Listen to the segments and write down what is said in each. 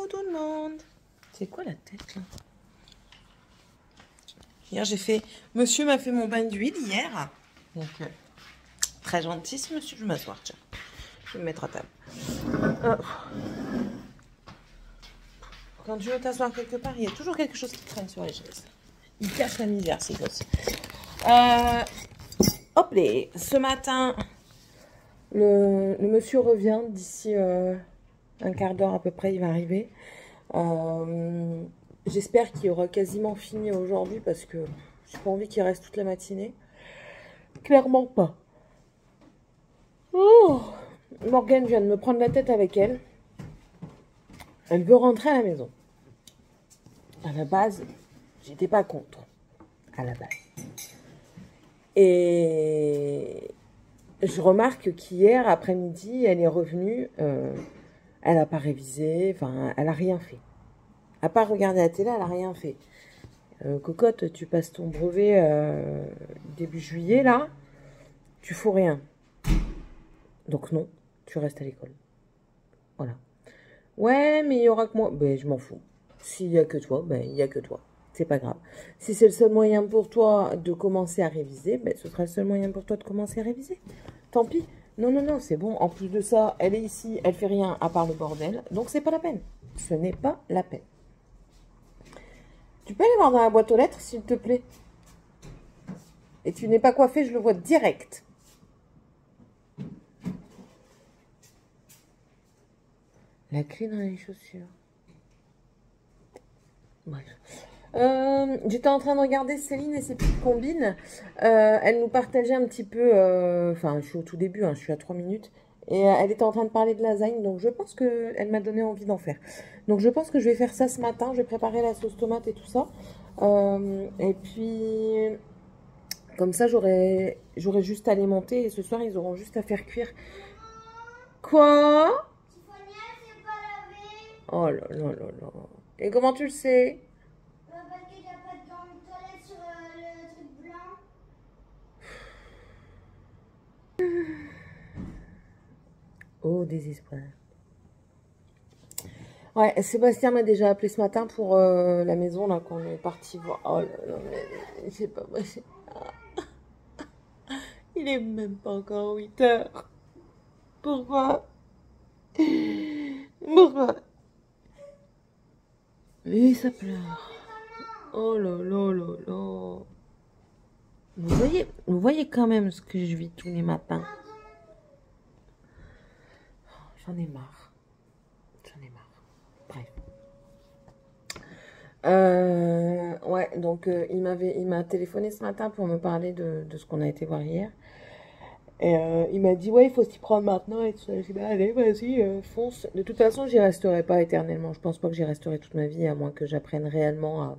Coucou tout le monde. C'est quoi la tête là? Hier j'ai fait... Monsieur m'a fait mon bain d'huile hier. Donc très gentil ce monsieur. Je vais m'asseoir, tiens. Je vais me mettre à table. Quand tu veux t'asseoir quelque part, il y a toujours quelque chose qui traîne sur les chaises. Il cache la misère ces gosses. Hop les. Ce matin, le monsieur revient d'ici un quart d'heure à peu près, il va arriver. J'espère qu'il aura quasiment fini aujourd'hui parce que j'ai pas envie qu'il reste toute la matinée. Clairement pas. Oh, Morgane vient de me prendre la tête avec elle. Elle veut rentrer à la maison. À la base, j'étais pas contre. À la base. Et je remarque qu'hier après-midi, elle est revenue. Elle n'a pas révisé. Enfin, elle n'a rien fait. À part regarder la télé, elle n'a rien fait. Cocotte, tu passes ton brevet début juillet, là. Tu fous rien. Donc non, tu restes à l'école. Voilà. Ouais, mais il y aura que moi. Ben, je m'en fous. S'il y a que toi, ben, il y a que toi. C'est pas grave. Si c'est le seul moyen pour toi de commencer à réviser, ben, ce sera le seul moyen pour toi de commencer à réviser. Tant pis. Non, non, non, c'est bon. En plus de ça, elle est ici, elle fait rien à part le bordel. Donc, c'est pas la peine. Ce n'est pas la peine. Tu peux aller voir dans la boîte aux lettres, s'il te plaît? Et tu n'es pas coiffé, je le vois direct. La clé dans les chaussures. Bref. J'étais en train de regarder Céline et ses petites combines. Elle nous partageait un petit peu... Enfin, je suis au tout début, hein, je suis à 3 minutes. Et elle était en train de parler de lasagne. Donc, je pense qu'elle m'a donné envie d'en faire. Donc, je pense que je vais faire ça ce matin. Je vais préparer la sauce tomate et tout ça. Et puis... Comme ça, j'aurai juste à les monter. Et ce soir, ils auront juste à faire cuire. Quoi? Oh là là là là. Et comment tu le sais? Parce qu'il n'y a pas de gants de toilette sur le truc blanc. Oh, désespoir. Ouais, Sébastien m'a déjà appelé ce matin pour la maison là qu'on est parti voir. Oh là là, mais c'est pas possible. Il est même pas encore 8 heures. Pourquoi? Pourquoi? Et ça pleure. Oh là là là là. Vous voyez quand même ce que je vis tous les matins. J'en ai marre. J'en ai marre. Bref. Ouais, donc il m'a téléphoné ce matin pour me parler de ce qu'on a été voir hier. Et il m'a dit, ouais, il faut s'y prendre maintenant. Et tout ça. J'ai dit, bah, allez, vas-y, fonce. De toute façon, j'y resterai pas éternellement. Je pense pas que j'y resterai toute ma vie, à moins que j'apprenne réellement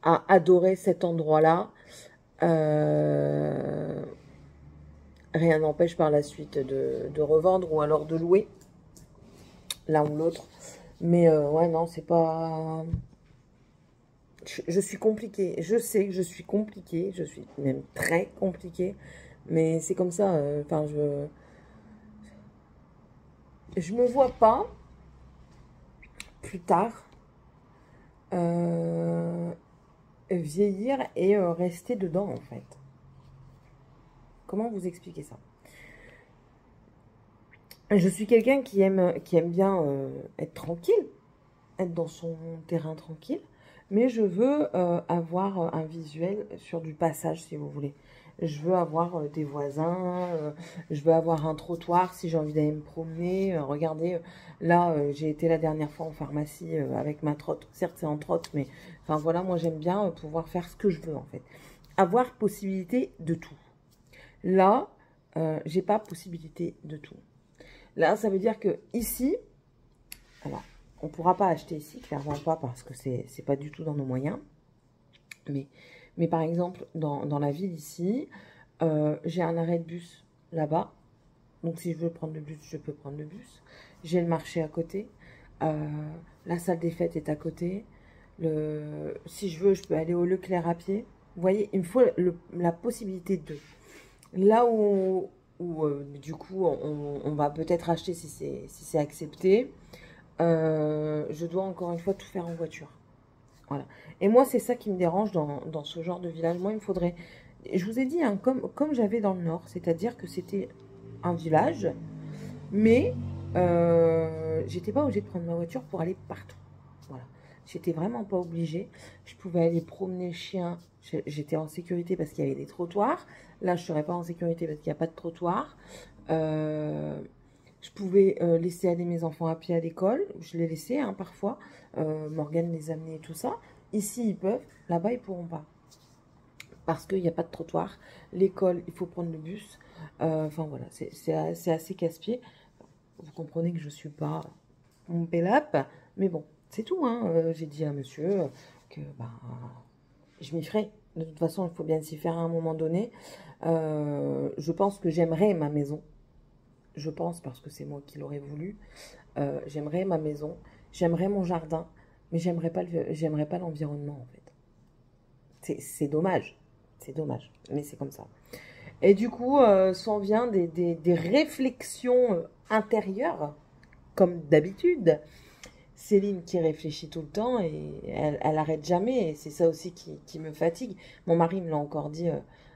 à adorer cet endroit-là. Rien n'empêche par la suite de revendre ou alors de louer l'un ou l'autre. Mais ouais, non, c'est pas... Je suis compliquée. Je sais que je suis compliquée. Je suis même très compliquée. Mais c'est comme ça. Enfin, je me vois pas plus tard vieillir et rester dedans, en fait. Comment vous expliquer ça? Je suis quelqu'un qui aime bien être tranquille, être dans son terrain tranquille, mais je veux avoir un visuel sur du passage, si vous voulez. Je veux avoir des voisins, je veux avoir un trottoir si j'ai envie d'aller me promener. Regardez, là, j'ai été la dernière fois en pharmacie avec ma trotte. Certes, c'est en trotte, mais enfin voilà, moi j'aime bien pouvoir faire ce que je veux en fait. Avoir possibilité de tout. Là, j'ai pas possibilité de tout. Là, ça veut dire que ici, alors, on ne pourra pas acheter ici, clairement pas, parce que c'est pas du tout dans nos moyens. Mais par exemple, dans la ville ici, j'ai un arrêt de bus là-bas. Donc, si je veux prendre le bus, je peux prendre le bus. J'ai le marché à côté. La salle des fêtes est à côté. Si je veux, je peux aller au Leclerc à pied. Vous voyez, il me faut la possibilité de... Là où du coup, on va peut-être acheter si c'est accepté. je dois encore une fois tout faire en voiture. Voilà. Et moi, c'est ça qui me dérange dans ce genre de village. Moi, il me faudrait... Je vous ai dit, hein, comme j'avais dans le Nord, c'est-à-dire que c'était un village, mais j'étais pas obligée de prendre ma voiture pour aller partout. Voilà. J'étais vraiment pas obligée. Je pouvais aller promener le chien. J'étais en sécurité parce qu'il y avait des trottoirs. Là, je serais pas en sécurité parce qu'il n'y a pas de trottoir. Je pouvais laisser aller mes enfants à pied à l'école. Je les laissais hein, parfois. Morgane les amenait et tout ça. Ici, ils peuvent. Là-bas, ils pourront pas. Parce qu'il n'y a pas de trottoir. L'école, il faut prendre le bus. Enfin, voilà. C'est assez casse-pied. Vous comprenez que je ne suis pas mon pélap. Mais bon, c'est tout. Hein. J'ai dit à monsieur que bah, je m'y ferai. De toute façon, il faut bien s'y faire à un moment donné. Je pense que j'aimerais ma maison. Je pense, parce que c'est moi qui l'aurais voulu. J'aimerais ma maison. J'aimerais mon jardin. Mais j'aimerais pas l'environnement, en fait. C'est dommage. C'est dommage. Mais c'est comme ça. Et du coup, s'en vient des réflexions intérieures, comme d'habitude. Céline qui réfléchit tout le temps et elle arrête jamais. Et c'est ça aussi qui me fatigue. Mon mari me l'a encore dit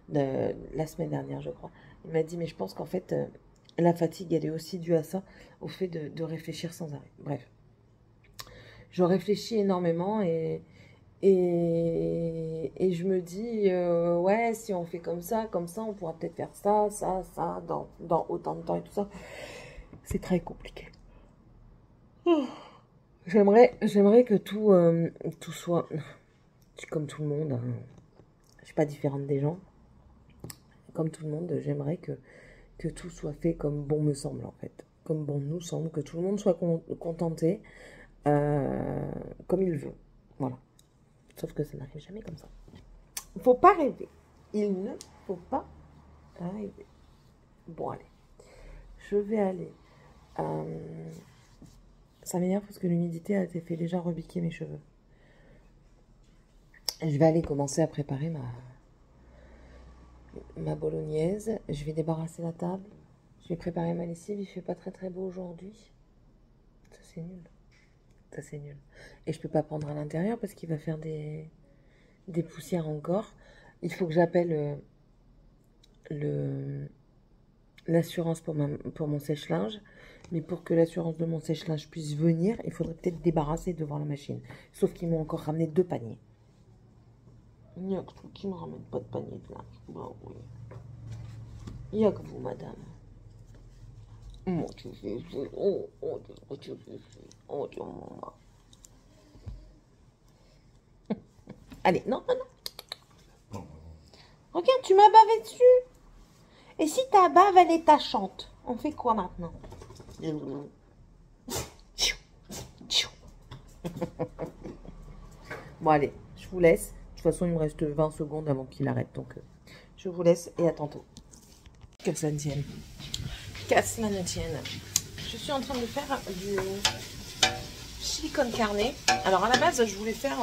la semaine dernière, je crois. Il m'a dit, mais je pense qu'en fait, la fatigue, elle est aussi due à ça, au fait de réfléchir sans arrêt. Bref. Je réfléchis énormément et je me dis, ouais, si on fait comme ça, on pourra peut-être faire ça, dans autant de temps et tout ça. C'est très compliqué. J'aimerais que tout soit comme tout le monde. Hein. Je suis pas différente des gens. Comme tout le monde, j'aimerais que tout soit fait comme bon me semble, en fait. Comme bon nous semble, que tout le monde soit contenté comme il veut. Voilà. Sauf que ça n'arrive jamais comme ça. Il ne faut pas rêver. Il ne faut pas rêver. Bon, allez. Je vais aller... Ça m'énerve parce que l'humidité a fait déjà rebiquer mes cheveux. Je vais aller commencer à préparer ma bolognaise. Je vais débarrasser la table. Je vais préparer ma lessive. Il fait pas très très beau aujourd'hui. Ça c'est nul. Ça c'est nul. Et je peux pas prendre à l'intérieur parce qu'il va faire des poussières encore. Il faut que j'appelle l'assurance pour mon sèche-linge. Mais pour que l'assurance de mon sèche-linge puisse venir, il faudrait peut-être débarrasser devant la machine. Sauf qu'ils m'ont encore ramené 2 paniers. Il n'y a que vous qui ne me ramène pas de panier de linge. Bah oui. Il n'y a que vous, madame. Oh, tu fais. Oh, tu fais. Oh, tu maman. Allez, non. Regarde, tu m'as bavé dessus. Et si ta bave, elle est tachante, on fait quoi maintenant? Bon, allez, je vous laisse. De toute façon, il me reste 20 secondes avant qu'il arrête. Donc, je vous laisse et à tantôt. Que ça ne tienne. Qu'à cela ne tienne. Je suis en train de faire du chili con carne. Alors, à la base, je voulais faire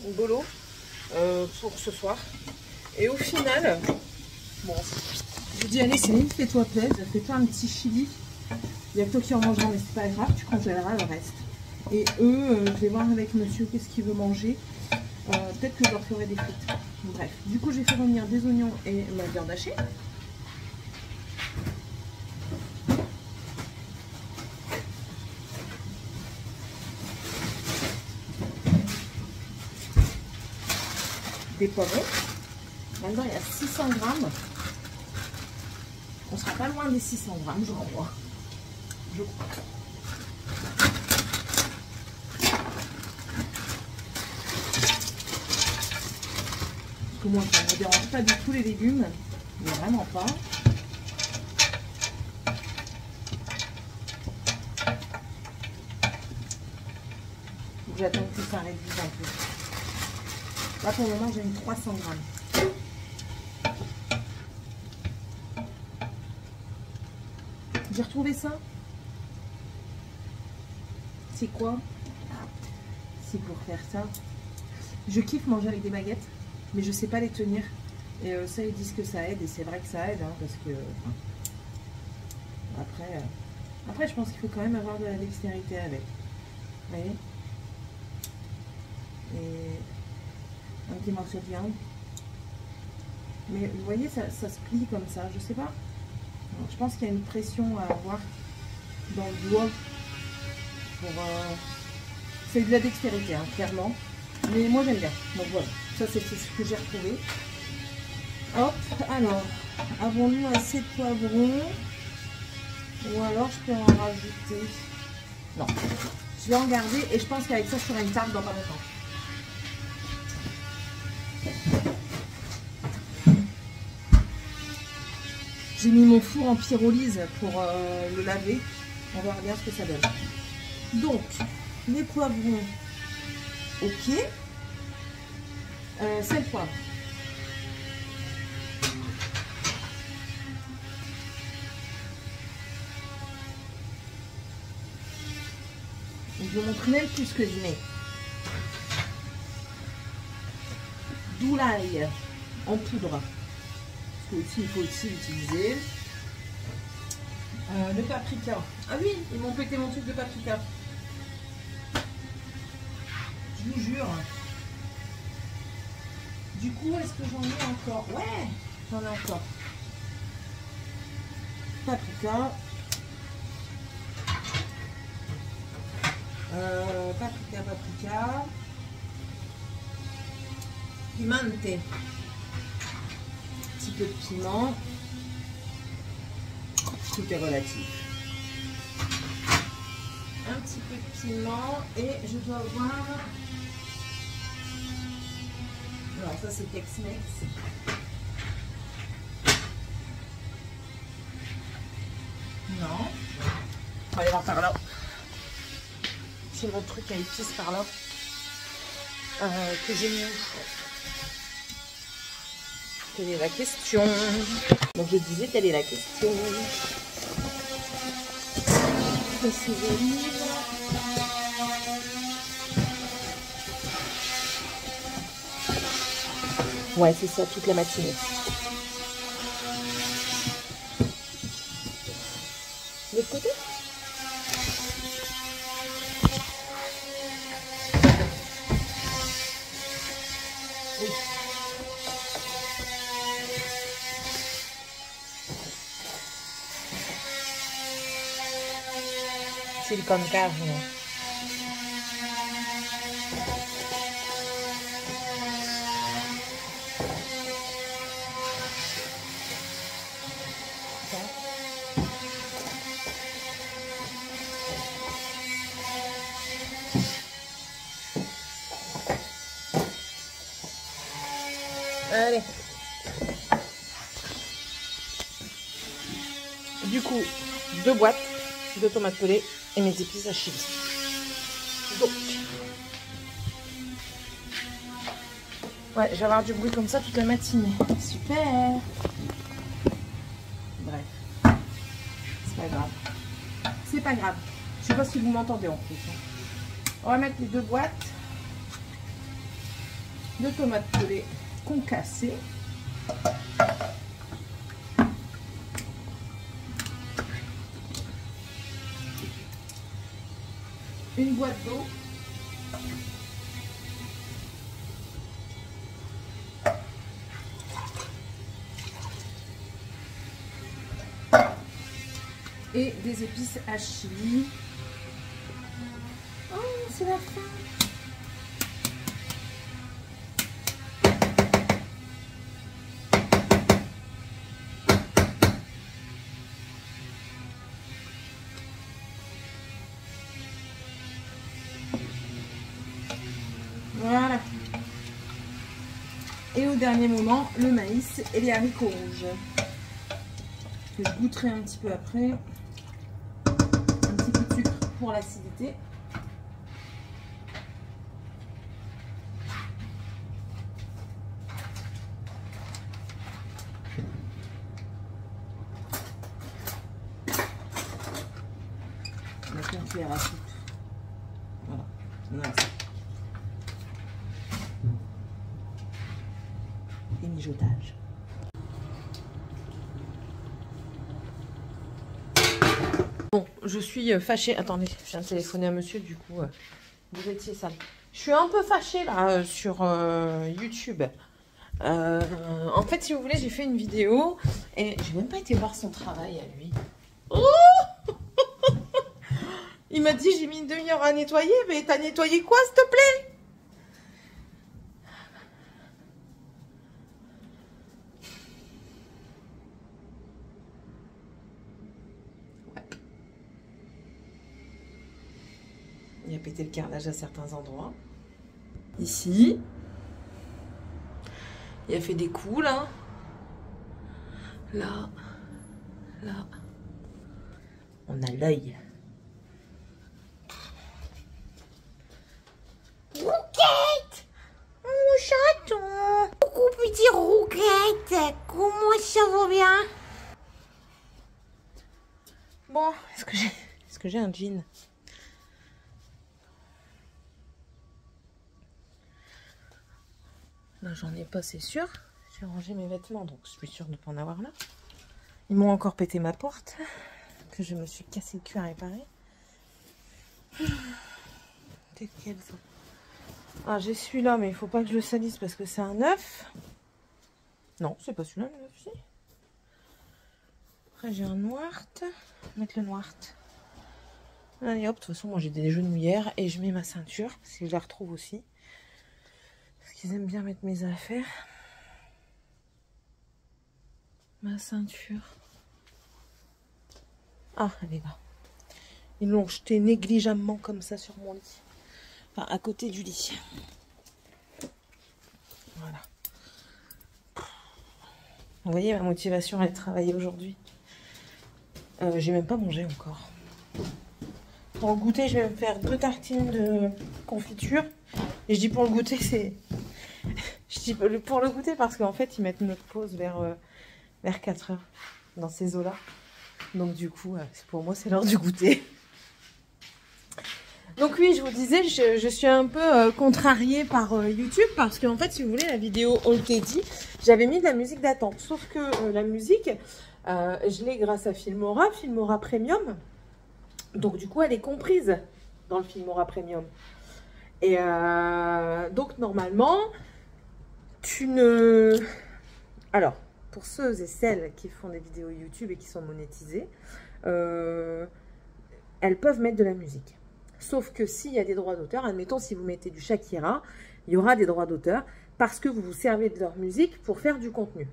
une bolo pour ce soir. Et au final, bon, je dis, allez, Céline, fais-toi plaisir. Fais-toi un petit chili. Il y a que toi qui en mangeras, mais c'est pas grave, tu congèleras le reste. Et eux, je vais voir avec monsieur qu'est-ce qu'il veut manger. Peut-être que je leur ferai des frites. Bref, du coup, j'ai fait revenir des oignons et ma viande hachée. Des poivrons. Maintenant, il y a 600 grammes. On sera pas loin des 600 grammes, je crois. Parce que moi, ça ne me dérange pas du tout les légumes. Mais vraiment pas. Faut que j'attende que ça réduise un peu. Là, pour le moment, j'ai mis 300 grammes. J'ai retrouvé ça. C'est quoi? C'est pour faire ça. Je kiffe manger avec des baguettes, mais je sais pas les tenir. Et ça, ils disent que ça aide, et c'est vrai que ça aide, hein, parce que après, je pense qu'il faut quand même avoir de la dextérité avec. Vous voyez? Et un petit morceau de viande. Mais vous voyez, ça se plie comme ça. Je sais pas. Alors, je pense qu'il y a une pression à avoir dans le doigt. C'est de la dextérité, hein, clairement. Mais moi, j'aime bien. Donc voilà. Ça, c'est ce que j'ai retrouvé. Hop. Alors, avons-nous assez de poivrons? Ou alors, je peux en rajouter? Non. Je vais en garder et je pense qu'avec ça, je ferai une tarte dans pas longtemps. J'ai mis mon four en pyrolyse pour le laver. On verra bien ce que ça donne. Donc, les poivrons, ok. C'est le poivre. Je vous montre même plus ce que je mets. D'où l'ail en poudre. Parce que aussi, il faut aussi l'utiliser. Le paprika. Ah oui, ils m'ont pété mon truc de paprika. Je vous jure. Du coup, est-ce que j'en ai encore? Ouais, j'en ai encore. Paprika. Paprika. Pimante. Petit peu de piment. Tout est relatif. Un petit peu de piment et je dois avoir... Alors ça c'est Tex-Mex. Non. On va aller voir par là. J'ai votre truc à épices par là. Que j'ai mis. Quelle est la question? Donc je disais, quelle est la question? Ouais, c'est ça, toute la matinée. De l'autre côté? Oui. Silicone carne. Allez. Du coup, 2 boîtes de tomates pelées et mes épices à chili. Donc, ouais, je vais avoir du bruit comme ça toute la matinée. Super. Bref, c'est pas grave. C'est pas grave. Je sais pas si vous m'entendez en plus. On va mettre les 2 boîtes de tomates pelées concassées. Une boîte d'eau. Et des épices à chili. Oh, c'est la fin. Voilà. Et au dernier moment, le maïs et les haricots rouges. Que je goûterai un petit peu après. Un petit peu de sucre pour l'acidité. Une cuillère à soupe. Voilà. Nice. Et mijotage. Bon, je suis fâchée. Attendez, je viens de téléphoner à monsieur, du coup, vous étiez sale. Je suis un peu fâchée, là, sur YouTube. En fait, si vous voulez, j'ai fait une vidéo et j'ai même pas été voir son travail à lui. Oh il m'a dit, j'ai mis une demi-heure à nettoyer, mais t'as nettoyé quoi, s'il te plaît? Ouais. Il a pété le carrelage à certains endroits. Ici. Il a fait des coups, là. Là. Là. On a l'œil. Rouquette! Mon chaton! Coucou petit Rouquette! Comment ça va bien? Bon, est-ce que j'ai un jean? Là, j'en ai pas, c'est sûr. J'ai rangé mes vêtements, donc je suis sûre de ne pas en avoir là. Ils m'ont encore pété ma porte, que je me suis cassé le cul à réparer. C'est quel ça? Ah, j'ai celui-là, mais il faut pas que je le salisse parce que c'est un neuf. Non, c'est pas celui-là, le neuf, si. Après, j'ai un noir. Mettre le noir. Allez hop, de toute façon, moi j'ai des genouillères et je mets ma ceinture, parce que je la retrouve aussi. Parce qu'ils aiment bien mettre mes affaires. Ma ceinture. Ah, elle est là. Ils l'ont jeté négligemment comme ça sur mon lit. Enfin, à côté du lit. Voilà. Vous voyez, ma motivation à travailler aujourd'hui. J'ai même pas mangé encore. Pour le goûter, je vais me faire 2 tartines de confiture. Et je dis pour le goûter, c'est... je dis pour le goûter parce qu'en fait, ils mettent notre pause vers 4 heures dans ces eaux-là. Donc du coup, pour moi, c'est l'heure du goûter. Donc oui, je vous disais, je suis un peu contrariée par YouTube parce qu'en fait, si vous voulez, la vidéo All Teddy, j'avais mis de la musique d'attente. Sauf que la musique, je l'ai grâce à Filmora, Filmora Premium. Donc du coup, elle est comprise dans le Filmora Premium. Et donc normalement, tu ne... Alors, pour ceux et celles qui font des vidéos YouTube et qui sont monétisées, elles peuvent mettre de la musique. Sauf que s'il y a des droits d'auteur, admettons si vous mettez du Shakira, il y aura des droits d'auteur parce que vous vous servez de leur musique pour faire du contenu.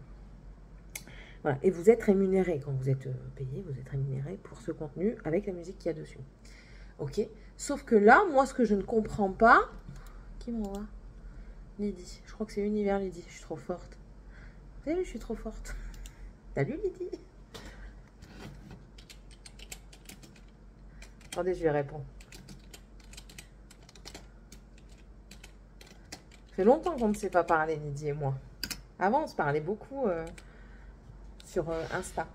Voilà. Et vous êtes rémunéré. Quand vous êtes payé, vous êtes rémunéré pour ce contenu avec la musique qu'il y a dessus. Ok. Sauf que là, moi, ce que je ne comprends pas... Qui m'envoie? Lydie. Je crois que c'est Univers Lydie. Je suis trop forte. Vous savez, je suis trop forte. Salut Lydie. Attendez, je lui réponds. Ça fait longtemps qu'on ne s'est pas parlé, Lydie et moi. Avant, on se parlait beaucoup sur Insta.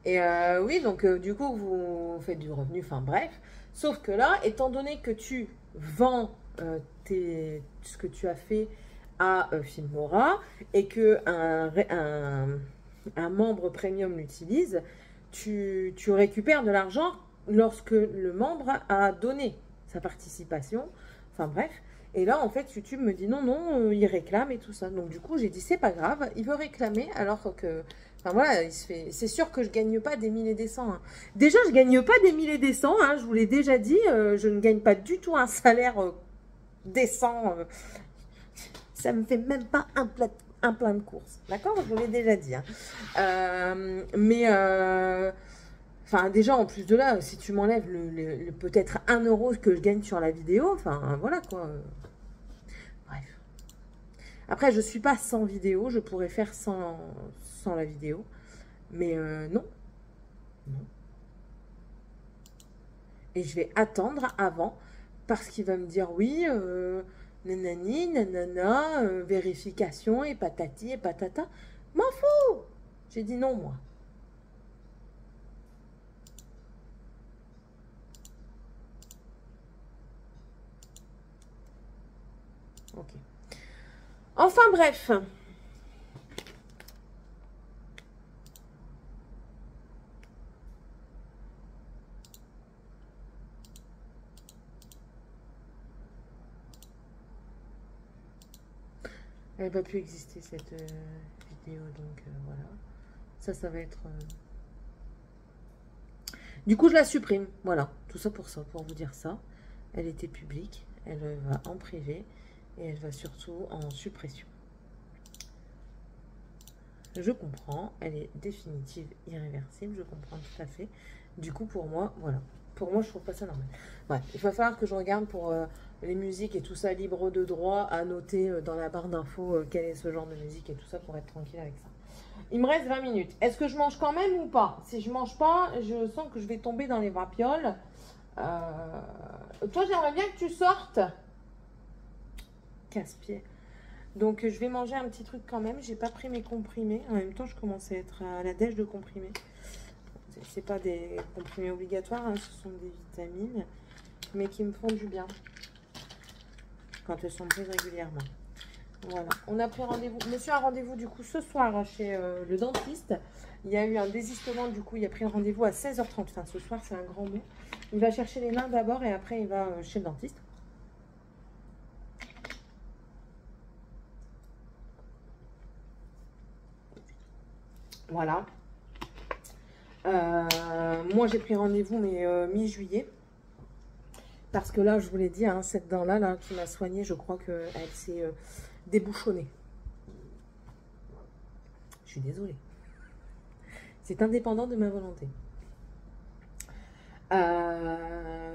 Et oui, donc du coup, vous faites du revenu, enfin bref. Sauf que là, étant donné que tu vends ce que tu as fait à Filmora et que un membre premium l'utilise, tu récupères de l'argent lorsque le membre a donné sa participation. Enfin bref. Et là, en fait, YouTube me dit non, il réclame et tout ça. Donc du coup, j'ai dit c'est pas grave, il veut réclamer alors que... Enfin voilà, c'est sûr que je gagne pas des 1000 et des 100. Hein. Déjà, je gagne pas des 1000 et des 100, hein, je vous l'ai déjà dit, je ne gagne pas du tout un salaire décent. Ça me fait même pas un plein de courses. D'accord? Je vous l'ai déjà dit. Hein. Enfin, déjà, en plus de là, si tu m'enlèves le peut-être 1 euro que je gagne sur la vidéo, enfin, voilà quoi. Bref. Après, je suis pas sans vidéo, je pourrais faire sans la vidéo. Mais non. Non. Et je vais attendre avant, parce qu'il va me dire oui, nanani, nanana, vérification, et patati, et patata. M'en fous! J'ai dit non, moi. Ok. Enfin bref. Elle va plus exister cette vidéo, donc voilà. Ça va être... Du coup, je la supprime. Voilà, tout ça, pour vous dire ça. Elle était publique, elle va en privé et elle va surtout en suppression. Je comprends, elle est définitive, irréversible, je comprends tout à fait. Du coup, pour moi, voilà. Pour moi, je trouve pas ça normal. Ouais, il va falloir que je regarde pour les musiques et tout ça, libre de droit, à noter dans la barre d'infos quel est ce genre de musique et tout ça pour être tranquille avec ça. Il me reste 20 minutes. Est-ce que je mange quand même ou pas? Si je mange pas, je sens que je vais tomber dans les vapioles. Toi, j'aimerais bien que tu sortes. Casse-pied. Donc, je vais manger un petit truc quand même. J'ai pas pris mes comprimés. En même temps, je commence à être à la dèche de comprimés. C'est pas des comprimés obligatoires, hein, ce sont des vitamines, mais qui me font du bien quand elles sont prises régulièrement. Voilà, on a pris rendez-vous. Monsieur a rendez-vous du coup ce soir chez le dentiste. Il y a eu un désistement, du coup il a pris un rendez-vous à 16h30. Enfin, ce soir, c'est un grand mot. Il va chercher les nains d'abord et après il va chez le dentiste. Voilà. Moi, j'ai pris rendez-vous, mais mi-juillet. Parce que là, je vous l'ai dit, hein, cette dent-là là, qui m'a soignée, je crois qu'elle s'est débouchonnée. Je suis désolée. C'est indépendant de ma volonté.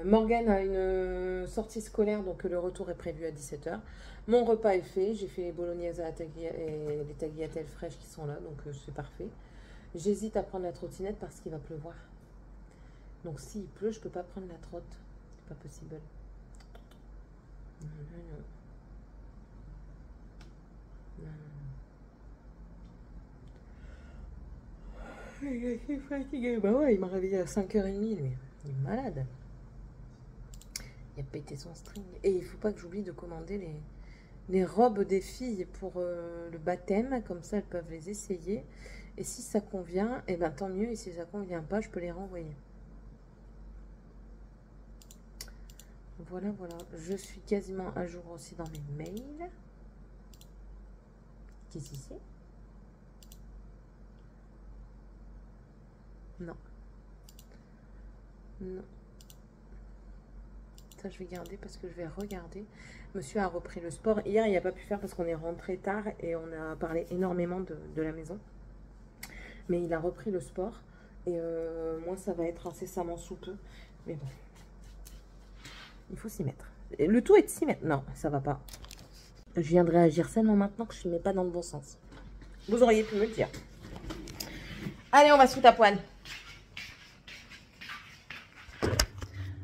Morgane a une sortie scolaire, donc le retour est prévu à 17h. Mon repas est fait. J'ai fait les bolognaises et les tagliatelles fraîches qui sont là, donc c'est parfait. J'hésite à prendre la trottinette parce qu'il va pleuvoir. Donc s'il pleut, je peux pas prendre la trotte. C'est pas possible. Je suis fatiguée. Bah ouais, il m'a réveillé à 5h30, lui. Il est malade. Il a pété son string. Et il faut pas que j'oublie de commander les robes des filles pour le baptême. Comme ça, elles peuvent les essayer. Et si ça convient, et ben tant mieux. Et si ça convient pas, je peux les renvoyer. Voilà, voilà. Je suis quasiment à jour aussi dans mes mails. Qu'est-ce que c'est? Non. Non. Ça, je vais garder parce que je vais regarder. Monsieur a repris le sport. Hier, il n'a pas pu faire parce qu'on est rentré tard et on a parlé énormément de la maison. Mais il a repris le sport. Et moi, ça va être incessamment sous peu. Mais bon. Il faut s'y mettre. Et le tout est de s'y mettre. Non, ça va pas. Je viendrai agir seulement maintenant que je ne mets pas dans le bon sens. Vous auriez pu me le dire. Allez, on va se foutre à poil.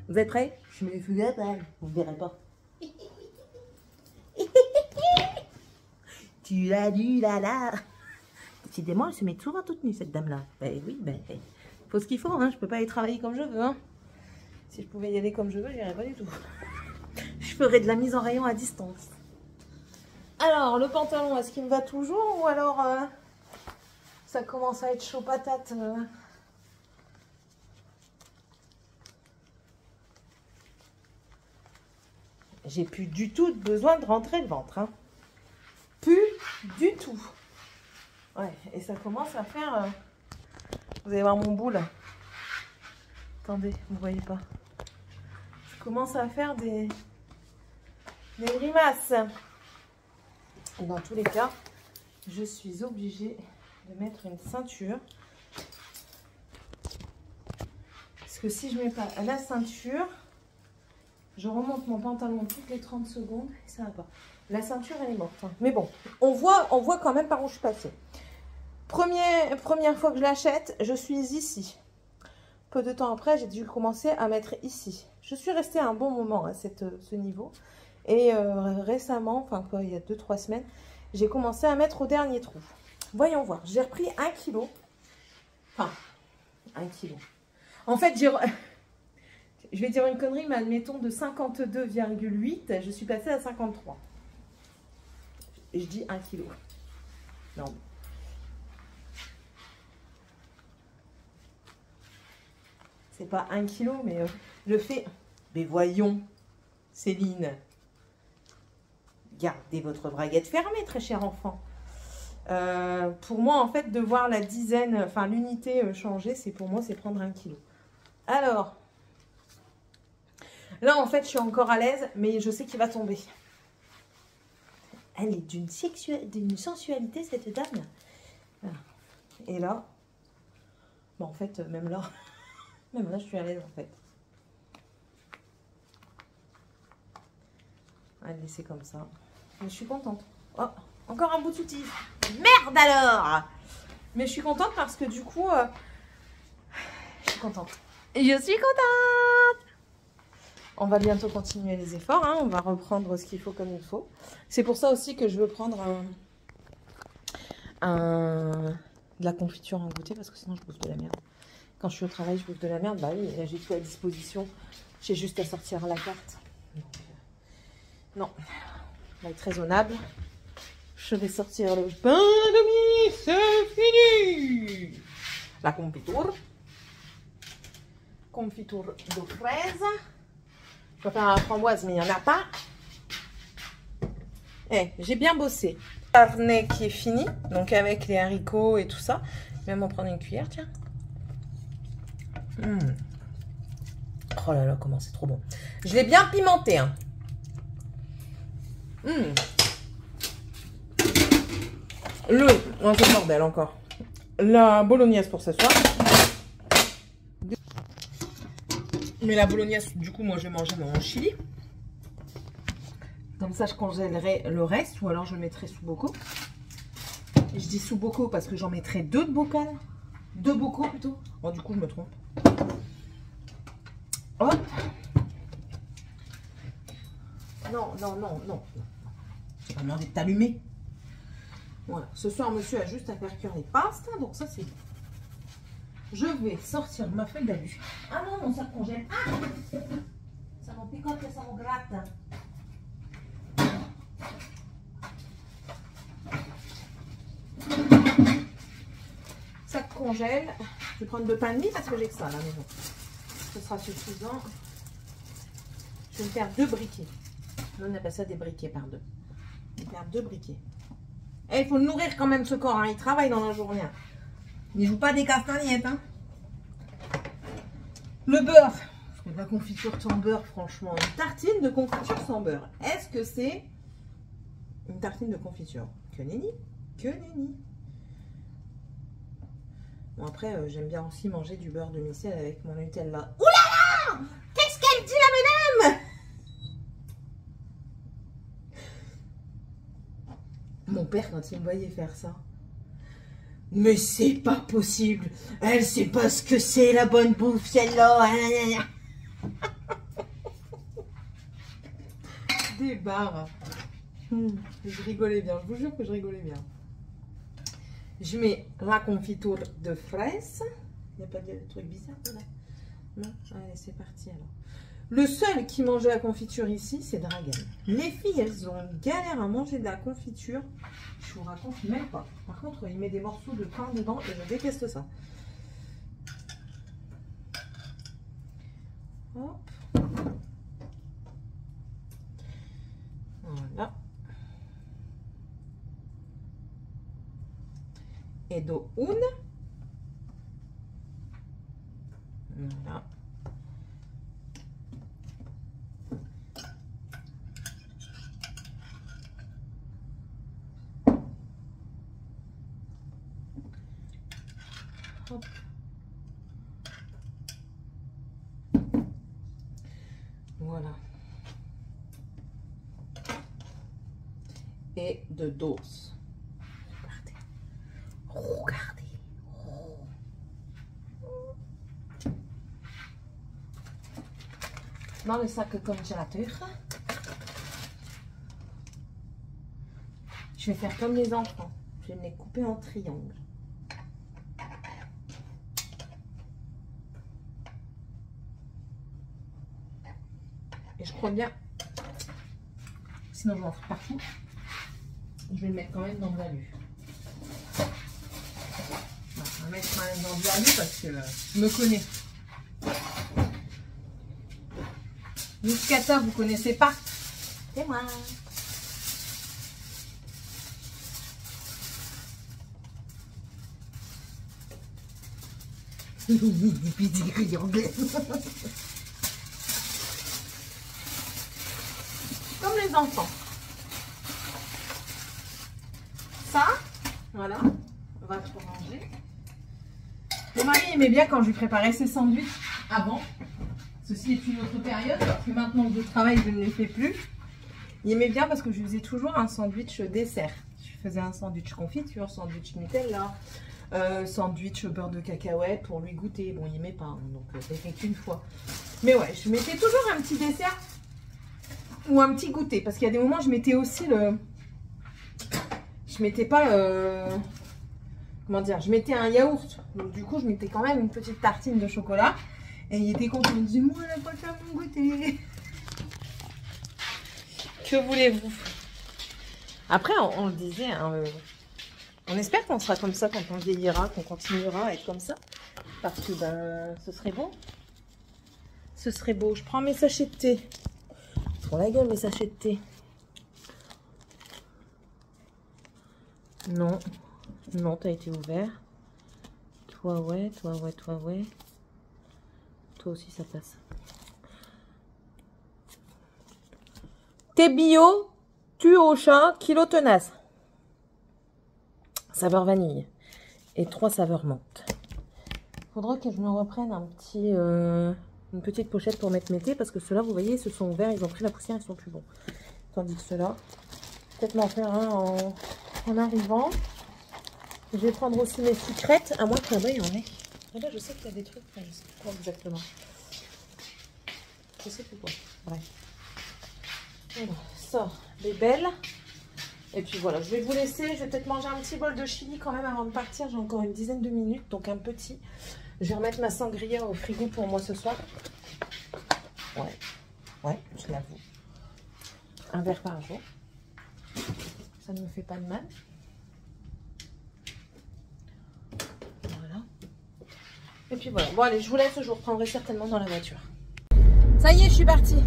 Vous êtes prêts? Je me les fous à poil. Vous ne verrez pas. Tu l'as du là là. Décidément, elle se met souvent toute nue, cette dame-là. Ben oui, ben, faut ce qu'il faut, hein. Je peux pas aller travailler comme je veux, hein. Si je pouvais y aller comme je veux, j'irais pas du tout. Je ferais de la mise en rayon à distance. Alors, le pantalon, est-ce qu'il me va toujours ou alors ça commence à être chaud patate J'ai plus du tout besoin de rentrer le ventre. Hein. Plus du tout. Ouais, et ça commence à faire... Vous allez voir mon boule. Attendez, vous voyez pas. Je commence à faire des grimaces. Dans tous les cas, je suis obligée de mettre une ceinture. Parce que si je ne mets pas la ceinture, je remonte mon pantalon toutes les 30 secondes et ça va pas. La ceinture, elle est morte. Hein. Mais bon, on voit quand même par où je suis passée. Première fois que je l'achète, je suis ici. Peu de temps après, j'ai dû commencer à mettre ici. Je suis restée un bon moment à ce niveau. Et récemment, enfin quoi, il y a 2-3 semaines, j'ai commencé à mettre au dernier trou. Voyons voir. J'ai repris 1 kg. Enfin, 1 kg. En fait, je vais dire une connerie, mais admettons de 52,8, je suis passée à 53. Et je dis 1 kg. Non. C'est pas 1 kg, mais je fais... Mais voyons, Céline. Gardez votre braguette fermée, très cher enfant. Pour moi, en fait, de voir la dizaine, enfin l'unité changer, c'est pour moi, c'est prendre 1 kilo. Alors, là, en fait, je suis encore à l'aise, mais je sais qu'il va tomber. Elle est d'une sensualité, cette dame. Voilà. Et là, bon, en fait, même là, je suis à l'aise, en fait. On va le laisser comme ça. Mais je suis contente. Oh, encore un bout de soutif. Merde alors! Mais je suis contente parce que du coup, je suis contente. Je suis contente! On va bientôt continuer les efforts. Hein. On va reprendre ce qu'il faut comme il faut. C'est pour ça aussi que je veux prendre de la confiture en goûter parce que sinon je bouffe de la merde. Quand je suis au travail, je bouffe de la merde. Bah oui, j'ai tout à disposition. J'ai juste à sortir la carte. Donc, non, on va être raisonnable. Je vais sortir le pain de mie, c'est fini. La confiture. Confiture de fraises. Je vais faire la framboise, mais il n'y en a pas. Eh, j'ai bien bossé. Harnais qui est fini, donc avec les haricots et tout ça. Je vais m'en prendre une cuillère, tiens. Oh là là, comment c'est trop bon. Je l'ai bien pimenté, hein. Oh, c'est bordel encore. La bolognaise pour ce soir. Mais la bolognaise, du coup, moi, je vais manger mon chili. Comme ça, je congèlerai le reste. Ou alors, je le mettrai sous bocaux. Je dis sous bocaux parce que j'en mettrai 2 de bocal. 2 bocaux, plutôt. Oh, du coup, je me trompe. Hop. Non, non, non, non. J'ai pas demandé de t'allumer. Voilà. Ce soir, monsieur a juste à faire cuire les pastes. Donc, ça, c'est bon. Je vais sortir ma feuille d'alu. Ah non, mon sac congèle. Ah, ça m'en picote et ça m'en gratte. Sac congèle. Je vais prendre 2 pains de mie parce que j'ai que ça à la maison. Ce sera suffisant. Je vais me faire 2 briquets. On appelle ça des briquets par 2. Je vais me faire 2 briquets. Et il faut le nourrir quand même ce corps. Hein. Il travaille dans la journée. Il ne joue pas des castagnettes. Hein. Le beurre. Parce que la confiture sans beurre, franchement. Une tartine de confiture sans beurre. Est-ce que c'est une tartine de confiture? Que nenni. Que nenni. Bon, après, j'aime bien aussi manger du beurre de micelle avec mon Nutella. Ouh là là! Qu'est-ce qu'elle dit, la madame? Mon père, quand il me voyait faire ça. Mais c'est pas possible. Elle sait pas ce que c'est la bonne bouffe, celle-là. Des barres. Je rigolais bien. Je vous jure que je rigolais bien. Je mets la confiture de fraises. Il n'y a pas de truc bizarre là? Non? Allez, c'est parti alors. Le seul qui mangeait la confiture ici, c'est Dragan. Les filles, elles ont une galère à manger de la confiture. Je vous raconte même pas. Par contre, il met des morceaux de pain dedans et je déteste ça. Hop. Voilà. Et do une. Voilà. Hop. Voilà. Et de dos. Regardez. Regardez. Dans le sac congélateur. Je vais faire comme les enfants. Je vais me les couper en triangle. Et je crois bien, sinon je vais en faire partout, je vais le mettre quand même dans de l'alu. Je vais mettre quand même dans de l'alu parce que je me connais. Muscata, vous connaissez pas? C'est moi. Des pâtisseries anglaises. Comme les enfants. Ça, voilà, on va tout ranger. Mon mari aimait bien quand je lui préparais ses sandwichs avant. Ceci est une autre période, parce que maintenant que je travaille, je ne les fais plus. Il aimait bien parce que je faisais toujours un sandwich dessert. Je faisais un sandwich confiture, sandwich Nutella, sandwich beurre de cacahuète pour lui goûter. Bon, il aimait pas, hein, donc je l'ai fait qu'une fois. Mais ouais, je mettais toujours un petit dessert ou un petit goûter. Parce qu'il y a des moments, je mettais aussi le... Je mettais pas... Comment dire? Je mettais un yaourt. Donc du coup, je mettais quand même une petite tartine de chocolat. Et il était content. Il me disait, moi, elle n'a pas fait mon goûter. Que voulez-vous? Après, on le disait, hein, on espère qu'on sera comme ça quand on vieillira, qu'on continuera à être comme ça. Parce que ben, ce serait beau. Ce serait beau. Je prends mes sachets de thé. Pour la gueule, mes sachets de thé. Non. Non, t'as été ouvert. Toi, ouais, toi, ouais, toi, ouais. Toi aussi, ça passe. Thé bio, tu au chat, kilo tenace. Saveur vanille. Et 3 saveurs menthe. Faudra que je me reprenne un petit, une petite pochette pour mettre mes thés. Parce que ceux-là, vous voyez, ils se sont ouverts. Ils ont pris la poussière, ils sont plus bons. Tandis que ceux-là, peut-être m'en faire un en arrivant. Je vais prendre aussi mes sucrètes. À moins que là-bas, il y en ait. Là-bas, je sais qu'il y a des trucs. Je sais pas quoi exactement. Je sais plus quoi. Bref. Alors, ça, les belles. Et puis voilà, je vais vous laisser. Je vais peut-être manger un petit bol de chili quand même avant de partir. J'ai encore une dizaine de minutes, donc un petit. Je vais remettre ma sangria au frigo pour moi ce soir. Ouais, je l'avoue. Un verre par jour. Ça ne me fait pas de mal. Voilà. Et puis voilà. Bon allez, je vous laisse. Je vous reprendrai certainement dans la voiture. Ça y est, je suis partie.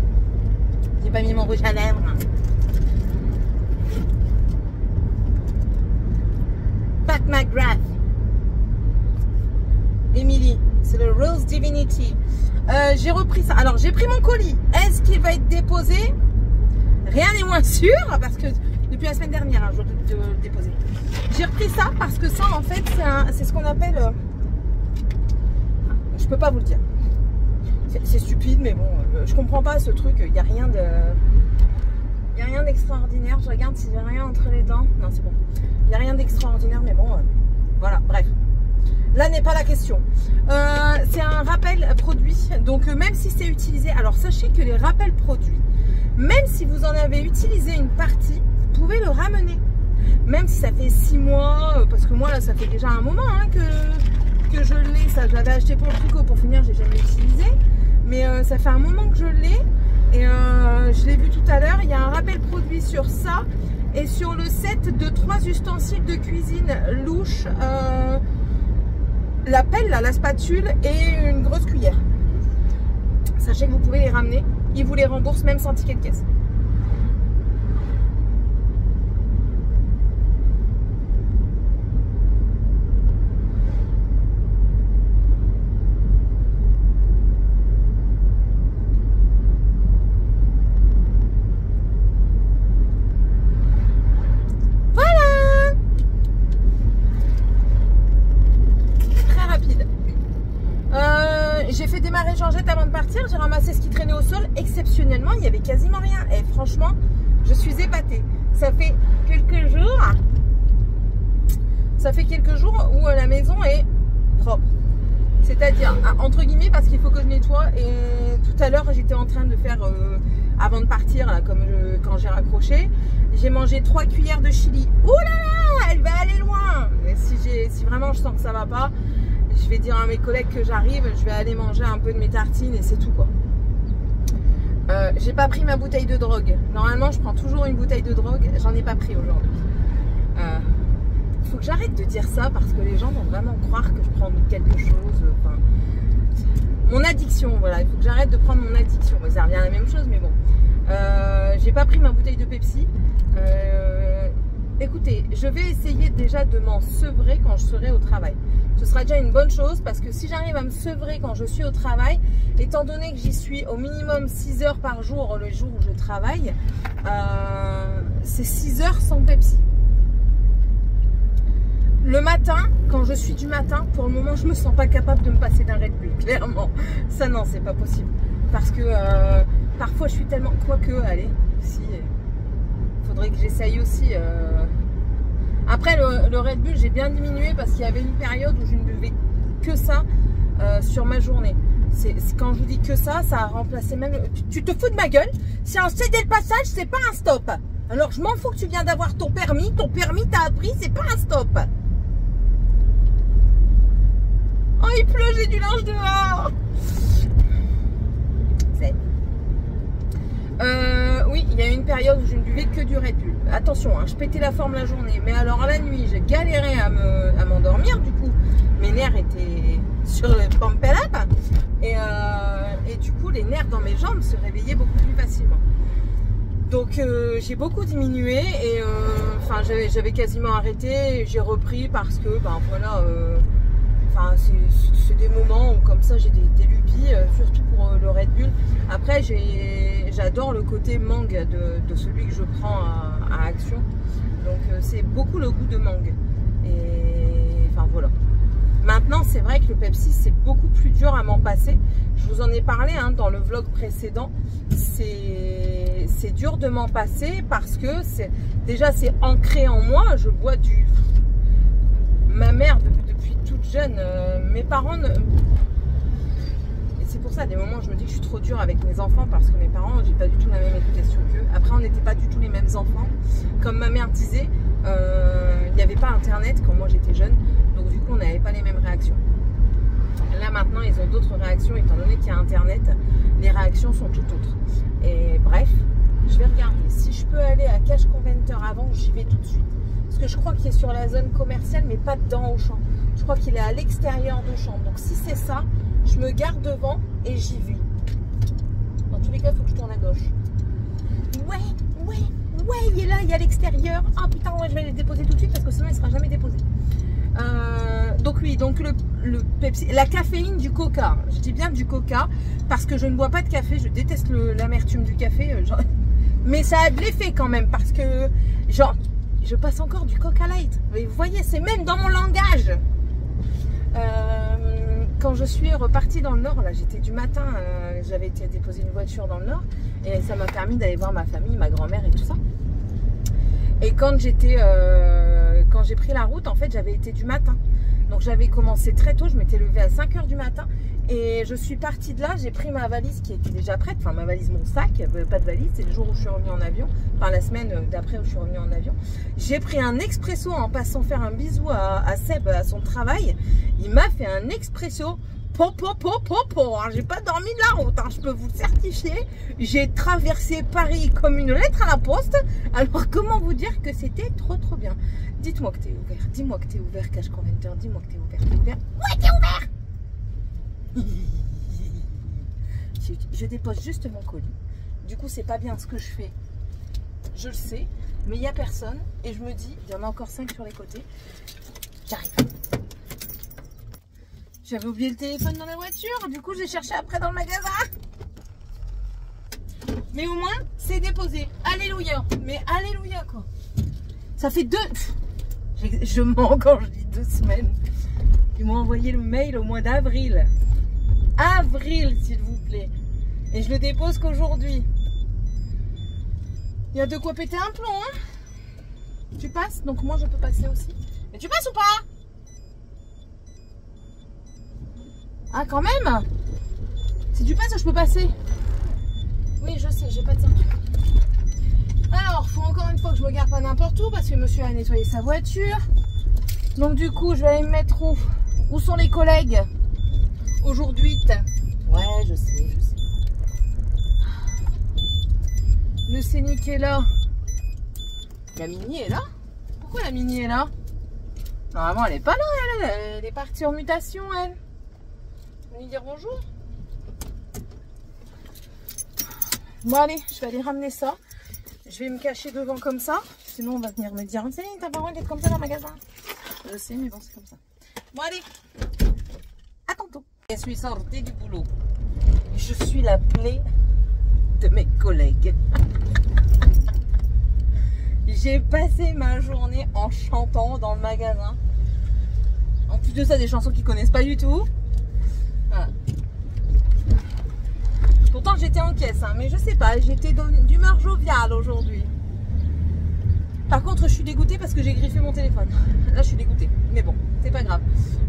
J'ai pas mis mon rouge à lèvres. Pat McGrath. Emily, c'est le Rose Divinity. J'ai repris ça. Alors, j'ai pris mon colis. Est-ce qu'il va être déposé? Rien n'est moins sûr, parce que depuis la semaine dernière, hein, je dois le déposer. J'ai repris ça parce que ça, en fait, c'est ce qu'on appelle... je peux pas vous le dire. C'est stupide, mais bon, je comprends pas ce truc. Il n'y a rien de... Il n'y a rien d'extraordinaire. Je regarde s'il n'y a rien entre les dents. Non, c'est bon. Il n'y a rien d'extraordinaire, mais bon, voilà, bref. Là n'est pas la question. C'est un rappel produit. Donc, même si c'est utilisé... Alors, sachez que les rappels produits, même si vous en avez utilisé une partie, vous pouvez le ramener. Même si ça fait 6 mois, parce que moi, là, ça fait déjà un moment hein, que je l'ai. Ça, je l'avais acheté pour le tricot. Pour finir, j'ai jamais utilisé. Mais ça fait un moment que je l'ai. Et je l'ai vu tout à l'heure. Il y a un rappel produit sur ça. Et sur le set de 3 ustensiles de cuisine louche. La pelle, là, la spatule et une grosse cuillère. Sachez que vous pouvez les ramener. Ils vous les remboursent même sans ticket de caisse. J'ai ramassé ce qui traînait au sol. Exceptionnellement, il n'y avait quasiment rien. Et franchement, je suis épatée. Ça fait quelques jours. Où la maison est propre. C'est-à-dire, entre guillemets, parce qu'il faut que je nettoie. Et tout à l'heure, j'étais en train de faire, avant de partir, là, quand j'ai raccroché, j'ai mangé 3 cuillères de chili. Ouh là là, elle va aller loin. Et si vraiment je sens que ça va pas, je vais dire à mes collègues que j'arrive, je vais aller manger un peu de mes tartines et c'est tout quoi. J'ai pas pris ma bouteille de drogue. Normalement, je prends toujours une bouteille de drogue. J'en ai pas pris aujourd'hui. Faut que j'arrête de dire ça parce que les gens vont vraiment croire que je prends quelque chose. Enfin, mon addiction, voilà. Il faut que j'arrête de prendre mon addiction. Ça revient à la même chose, mais bon. J'ai pas pris ma bouteille de Pepsi. J'ai pas pris ma bouteille de drogue. Normalement, je prends toujours une bouteille de drogue. J'en ai pas pris aujourd'hui. Faut que j'arrête de dire ça parce que les gens vont vraiment croire que je prends quelque chose. Enfin, mon addiction, voilà. Il faut que j'arrête de prendre mon addiction. Ça revient à la même chose, mais bon. J'ai pas pris ma bouteille de Pepsi. écoutez, je vais essayer déjà de m'en sevrer quand je serai au travail. Ce sera déjà une bonne chose parce que si j'arrive à me sevrer quand je suis au travail, étant donné que j'y suis au minimum 6 heures par jour le jour où je travaille, c'est 6 heures sans Pepsi. Le matin, quand je suis du matin, pour le moment, je me sens pas capable de me passer d'un Red Bull, clairement. Ça, non, c'est pas possible. Parce que parfois, je suis tellement... Quoique, allez, si... faudrait que j'essaye aussi... Après, le Red Bull, j'ai bien diminué parce qu'il y avait une période où je ne buvais que ça sur ma journée. Quand je vous dis que ça a remplacé même... Tu te fous de ma gueule? Si un cédé le passage, c'est pas un stop. Alors, je m'en fous que tu viens d'avoir ton permis. Ton permis t'a appris, c'est pas un stop. Oh, il pleut, j'ai du linge dehors. Oui, il y a eu une période où je ne buvais que du Red Bull. Attention, hein, je pétais la forme la journée. Mais alors, la nuit, j'ai galéré à m'endormir. Du coup, mes nerfs étaient sur le pump up. Et du coup, les nerfs dans mes jambes se réveillaient beaucoup plus facilement. Donc, j'ai beaucoup diminué. Et enfin, j'avais quasiment arrêté. J'ai repris parce que, ben voilà... Enfin, c'est des moments où comme ça j'ai des lubies, surtout pour le Red Bull. Après, j'adore le côté mangue de celui que je prends à Action. Donc c'est beaucoup le goût de mangue. Et enfin voilà. Maintenant, c'est vrai que le Pepsi, c'est beaucoup plus dur à m'en passer. Je vous en ai parlé hein, dans le vlog précédent. C'est dur de m'en passer parce que déjà c'est ancré en moi. Je bois du... Ma mère, depuis toute jeune, mes parents... Et c'est pour ça, à des moments, je me dis que je suis trop dure avec mes enfants parce que mes parents, j'ai pas du tout la même éducation qu'eux. Après, on n'était pas du tout les mêmes enfants. Comme ma mère disait, il n'y avait pas Internet quand moi j'étais jeune. Donc du coup, on n'avait pas les mêmes réactions. Là, maintenant, ils ont d'autres réactions. Étant donné qu'il y a Internet, les réactions sont tout autres. Et bref, je vais regarder. Si je peux aller à Cash Conventor avant, j'y vais tout de suite. Parce que je crois qu'il est sur la zone commerciale, mais pas dedans Auchan. Je crois qu'il est à l'extérieur d'Auchan. Donc si c'est ça, je me garde devant et j'y vais. Dans tous les cas, il faut que je tourne à gauche. Ouais, il est là, il est à l'extérieur. Ah putain, ouais, je vais le déposer tout de suite parce que sinon il ne sera jamais déposé. Donc oui, donc le Pepsi, la caféine du coca. Je dis bien du coca parce que je ne bois pas de café. Je déteste l'amertume du café. Mais ça a de l'effet quand même parce que genre... Je passe encore du Coca Light. Vous voyez, c'est même dans mon langage. Quand je suis repartie dans le Nord, là, j'étais du matin, j'avais été déposer une voiture dans le Nord et ça m'a permis d'aller voir ma famille, ma grand-mère et tout ça. Et quand j'ai pris la route, en fait, j'avais été du matin. Donc j'avais commencé très tôt, je m'étais levée à 5 h du matin et je suis partie de là, j'ai pris ma valise qui était déjà prête, enfin ma valise, mon sac, pas de valise, c'est le jour où je suis revenue en avion, enfin la semaine d'après où je suis revenue en avion. J'ai pris un expresso en passant faire un bisou à Seb à son travail, il m'a fait un expresso, j'ai pas dormi de la route, hein, je peux vous le certifier, j'ai traversé Paris comme une lettre à la poste, alors comment vous dire que c'était trop bien. Dites-moi que t'es ouvert, dis-moi que t'es ouvert, Cash Conventor, dis-moi que t'es ouvert, ouais t'es ouvert. Je dépose juste mon colis, du coup c'est pas bien ce que je fais, je le sais, mais il n'y a personne, et je me dis, il y en a encore 5 sur les côtés, j'arrive. J'avais oublié le téléphone dans la voiture, du coup j'ai cherché après dans le magasin. Mais au moins, c'est déposé. Alléluia. Mais alléluia quoi. Ça fait 2... Je mens quand je dis 2 semaines. Ils m'ont envoyé le mail au mois d'avril. Avril, s'il vous plaît. Et je le dépose qu'aujourd'hui. Il y a de quoi péter un plomb, hein. Tu passes, donc moi je peux passer aussi. Mais tu passes ou pas? Ah, quand même. Si tu passes, je peux passer. Oui, je sais, j'ai pas de ceinture. Alors, faut encore une fois que je me garde pas n'importe où parce que monsieur a nettoyé sa voiture. Donc du coup, je vais aller me mettre où? Où sont les collègues aujourd'hui? Ouais, je sais. Le scénic est là. La Mini est là? Pourquoi la Mini est là? Normalement, elle est pas là, elle est partie en mutation, elle. Je vais lui dire bonjour. Bon allez, je vais aller ramener ça. Je vais me cacher devant comme ça. Sinon, on va venir me dire, Céline, t'as pas le droit d'être comme ça dans le magasin. Je sais, mais bon, c'est comme ça. Bon, allez. À tantôt. Je suis sortie du boulot. Je suis la plaie de mes collègues. J'ai passé ma journée en chantant dans le magasin. En plus de ça, des chansons qu'ils connaissent pas du tout. Voilà. Pourtant, j'étais en caisse, hein, mais je sais pas, j'étais d'humeur joviale aujourd'hui. Par contre, je suis dégoûtée parce que j'ai griffé mon téléphone. Là, je suis dégoûtée. Mais bon, c'est pas grave.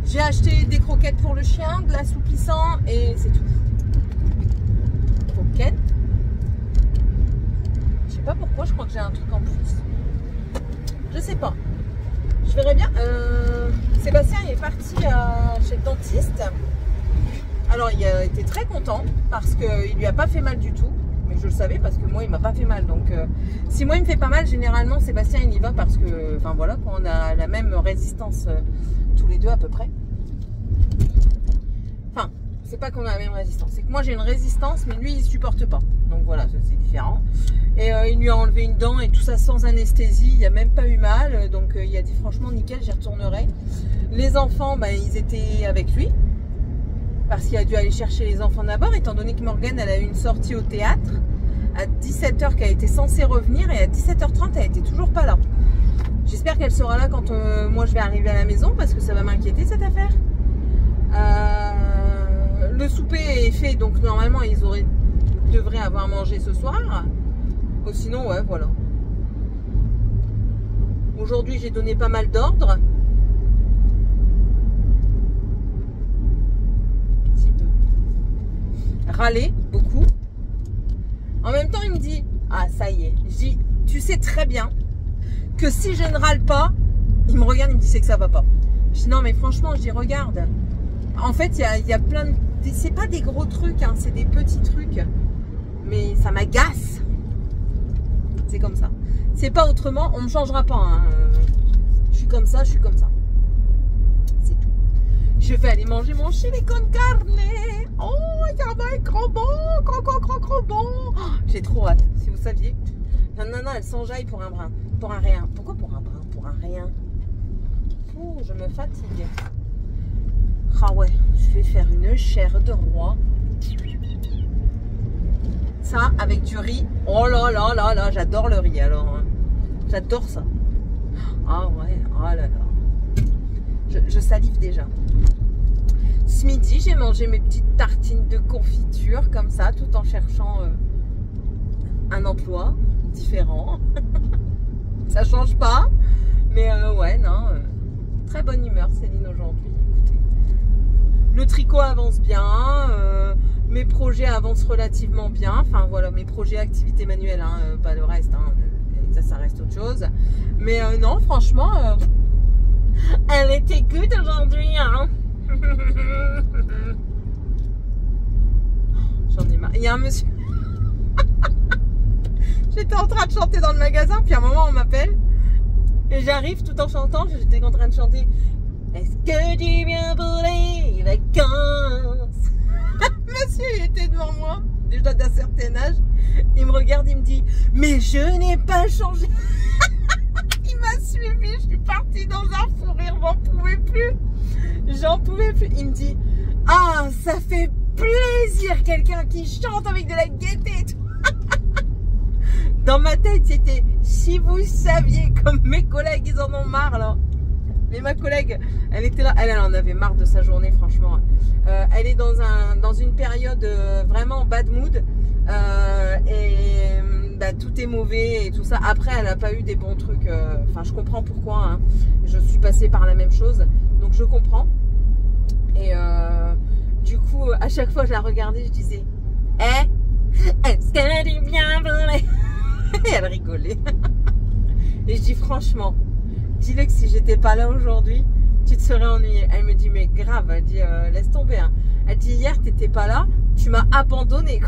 J'ai acheté des croquettes pour le chien, de l'assouplissant et c'est tout. Croquettes. Je sais pas pourquoi, je crois que j'ai un truc en plus. Je sais pas. Je verrai bien. Sébastien est parti chez le dentiste. Alors, il a été très content parce qu'il lui a pas fait mal du tout. Mais je le savais parce que moi, il m'a pas fait mal. Donc, si moi, il me fait pas mal, généralement, Sébastien, il y va parce que, enfin voilà, quand on a la même résistance tous les deux à peu près. Enfin, c'est pas qu'on a la même résistance. C'est que moi, j'ai une résistance, mais lui, il supporte pas. Donc voilà, c'est différent. Et il lui a enlevé une dent et tout ça sans anesthésie. Il n'y a même pas eu mal. Donc, il a dit franchement, nickel, j'y retournerai. Les enfants, bah, ils étaient avec lui. Parce qu'il a dû aller chercher les enfants d'abord, étant donné que Morgane, elle a eu une sortie au théâtre à 17h qu'elle était censée revenir et à 17h30, elle était toujours pas là. J'espère qu'elle sera là quand moi je vais arriver à la maison parce que ça va m'inquiéter cette affaire. Le souper est fait, donc normalement ils devraient avoir mangé ce soir. Ou sinon, ouais, voilà. Aujourd'hui, j'ai donné pas mal d'ordres. Râler beaucoup. En même temps, il me dit, ah ça y est. Je dis, tu sais très bien que si je ne râle pas, il me regarde, il me dit c'est que ça va pas. Je dis non mais franchement, je dis regarde. En fait, il y a plein de, c'est pas des gros trucs, hein, c'est des petits trucs, mais ça m'agace. C'est comme ça. C'est pas autrement, on me changera pas. Hein. Je suis comme ça, je suis comme ça. C'est tout. Je vais aller manger mon chili con carne. Oh, ça va être trop bon, trop bon. Oh, j'ai trop hâte, si vous saviez. Non, elle s'enjaille pour un brin, pour un rien. Pourquoi pour un brin, pour un rien? Oh, je me fatigue. Ah ouais, je vais faire une chair de roi. Ça, avec du riz. Oh là là là là, j'adore le riz alors. Hein. J'adore ça. Ah ouais, oh là là. Je salive déjà. Ce midi, j'ai mangé mes petites tartines de confiture comme ça, tout en cherchant un emploi différent. Ça change pas, mais ouais, non. Très bonne humeur, Céline, aujourd'hui. Écoutez, le tricot avance bien, mes projets avancent relativement bien. Enfin voilà, mes projets activités manuelles, hein, pas le reste. Hein, ça reste autre chose. Mais non, franchement, elle était good aujourd'hui, hein. J'en ai marre. Il y a un monsieur. J'étais en train de chanter dans le magasin, puis à un moment on m'appelle et j'arrive tout en chantant. J'étais en train de chanter. Est-ce que tu viens pour les vacances? Monsieur, il était devant moi, déjà d'un certain âge. Il me regarde, il me dit mais je n'ai pas changé. Il m'a suivi, je suis partie dans un fou rire, j'en pouvais plus. J'en pouvais plus. Il me dit ah, ça fait plaisir, quelqu'un qui chante avec de la gaieté et tout. Dans ma tête, c'était si vous saviez, comme mes collègues, ils en ont marre là. Mais ma collègue, elle était là, elle en avait marre de sa journée, franchement. Elle est dans une période vraiment bad mood. Et bah, tout est mauvais et tout ça. Après, elle n'a pas eu des bons trucs. Enfin, je comprends pourquoi. Hein. Je suis passée par la même chose. Donc, je comprends. Et du coup, à chaque fois, je la regardais, je disais est-ce qu'elle est bien volée? Et elle rigolait. Et je dis franchement, dis-le que si j'étais pas là aujourd'hui, tu te serais ennuyée. Elle me dit mais grave, elle dit laisse tomber. Hein. Elle dit hier t'étais pas là, tu m'as abandonné.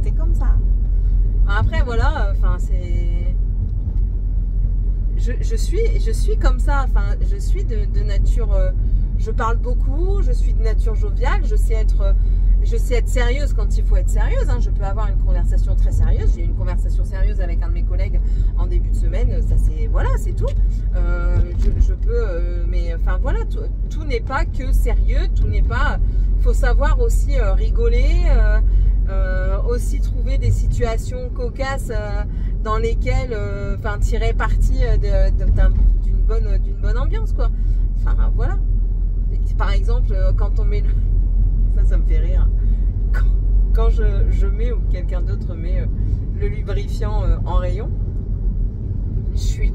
C'est comme ça. Après voilà, enfin c'est, je suis comme ça. Enfin je suis de nature, je parle beaucoup, je suis de nature joviale, je sais être sérieuse quand il faut être sérieuse. Hein. Je peux avoir une conversation très sérieuse. J'ai eu une conversation un de mes collègues en début de semaine, ça c'est, voilà, c'est tout. Je peux, mais enfin voilà, tout n'est pas que sérieux, tout n'est pas, faut savoir aussi rigoler, aussi trouver des situations cocasses dans lesquelles, enfin, tirer parti d'une bonne ambiance, quoi. Enfin voilà. Par exemple, quand on met le... ça me fait rire. Quand je mets ou quelqu'un d'autre met le lubrifiant en rayon, je suis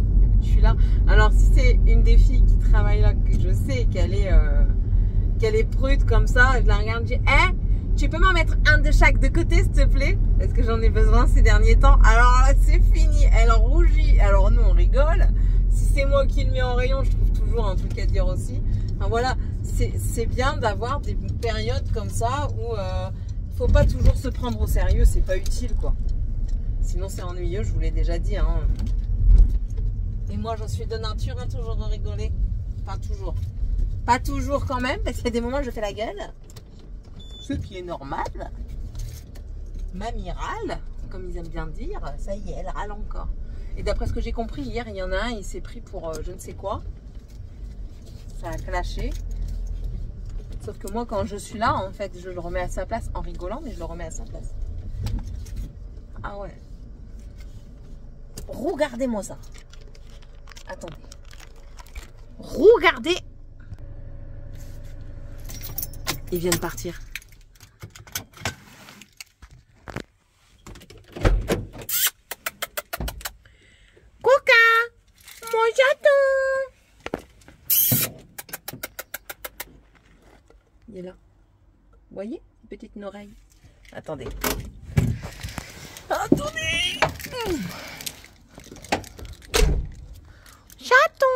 là. Alors si c'est une des filles qui travaille là, que je sais qu'elle est prude comme ça, je la regarde, je dis hey, tu peux m'en mettre un de chaque de côté s'il te plaît, parce que j'en ai besoin ces derniers temps. Alors là c'est fini, elle rougit. Alors nous on rigole. Si c'est moi qui le mets en rayon, je trouve toujours un truc à dire aussi. Enfin, voilà, c'est bien d'avoir des périodes comme ça où faut pas toujours se prendre au sérieux, c'est pas utile quoi. Sinon c'est ennuyeux, je vous l'ai déjà dit. Hein. Et moi je suis de nature à toujours de rigoler. Pas toujours. Pas toujours quand même, parce qu'il y a des moments où je fais la gueule. Ce qui est normal. Mamie râle, comme ils aiment bien dire. Ça y est, elle râle encore. Et d'après ce que j'ai compris, hier il y en a un, il s'est pris pour je ne sais quoi. Ça a clashé. Sauf que moi, quand je suis là, en fait, je le remets à sa place en rigolant, mais je le remets à sa place. Ah ouais. Regardez-moi ça. Attendez. Regardez. Ils viennent partir. Coca, mon chaton. Il est là. Vous voyez? Petite oreille. Attendez. Attendez. Chaton.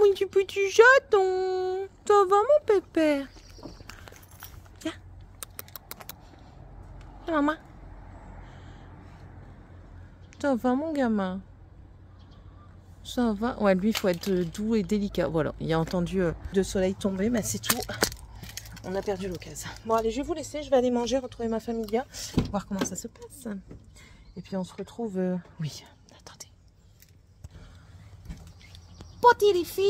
Oui, du petit chaton. Ça va, mon pépère? Tiens. Maman. Ça va, mon gamin? Ça va? Ouais, lui, il faut être doux et délicat. Voilà, il a entendu le soleil tomber, mais c'est tout. On a perdu l'occasion. Bon, allez, je vais vous laisser. Je vais aller manger, retrouver ma famille, voir comment ça se passe. Et puis, on se retrouve... Oui, attendez. Petite fille.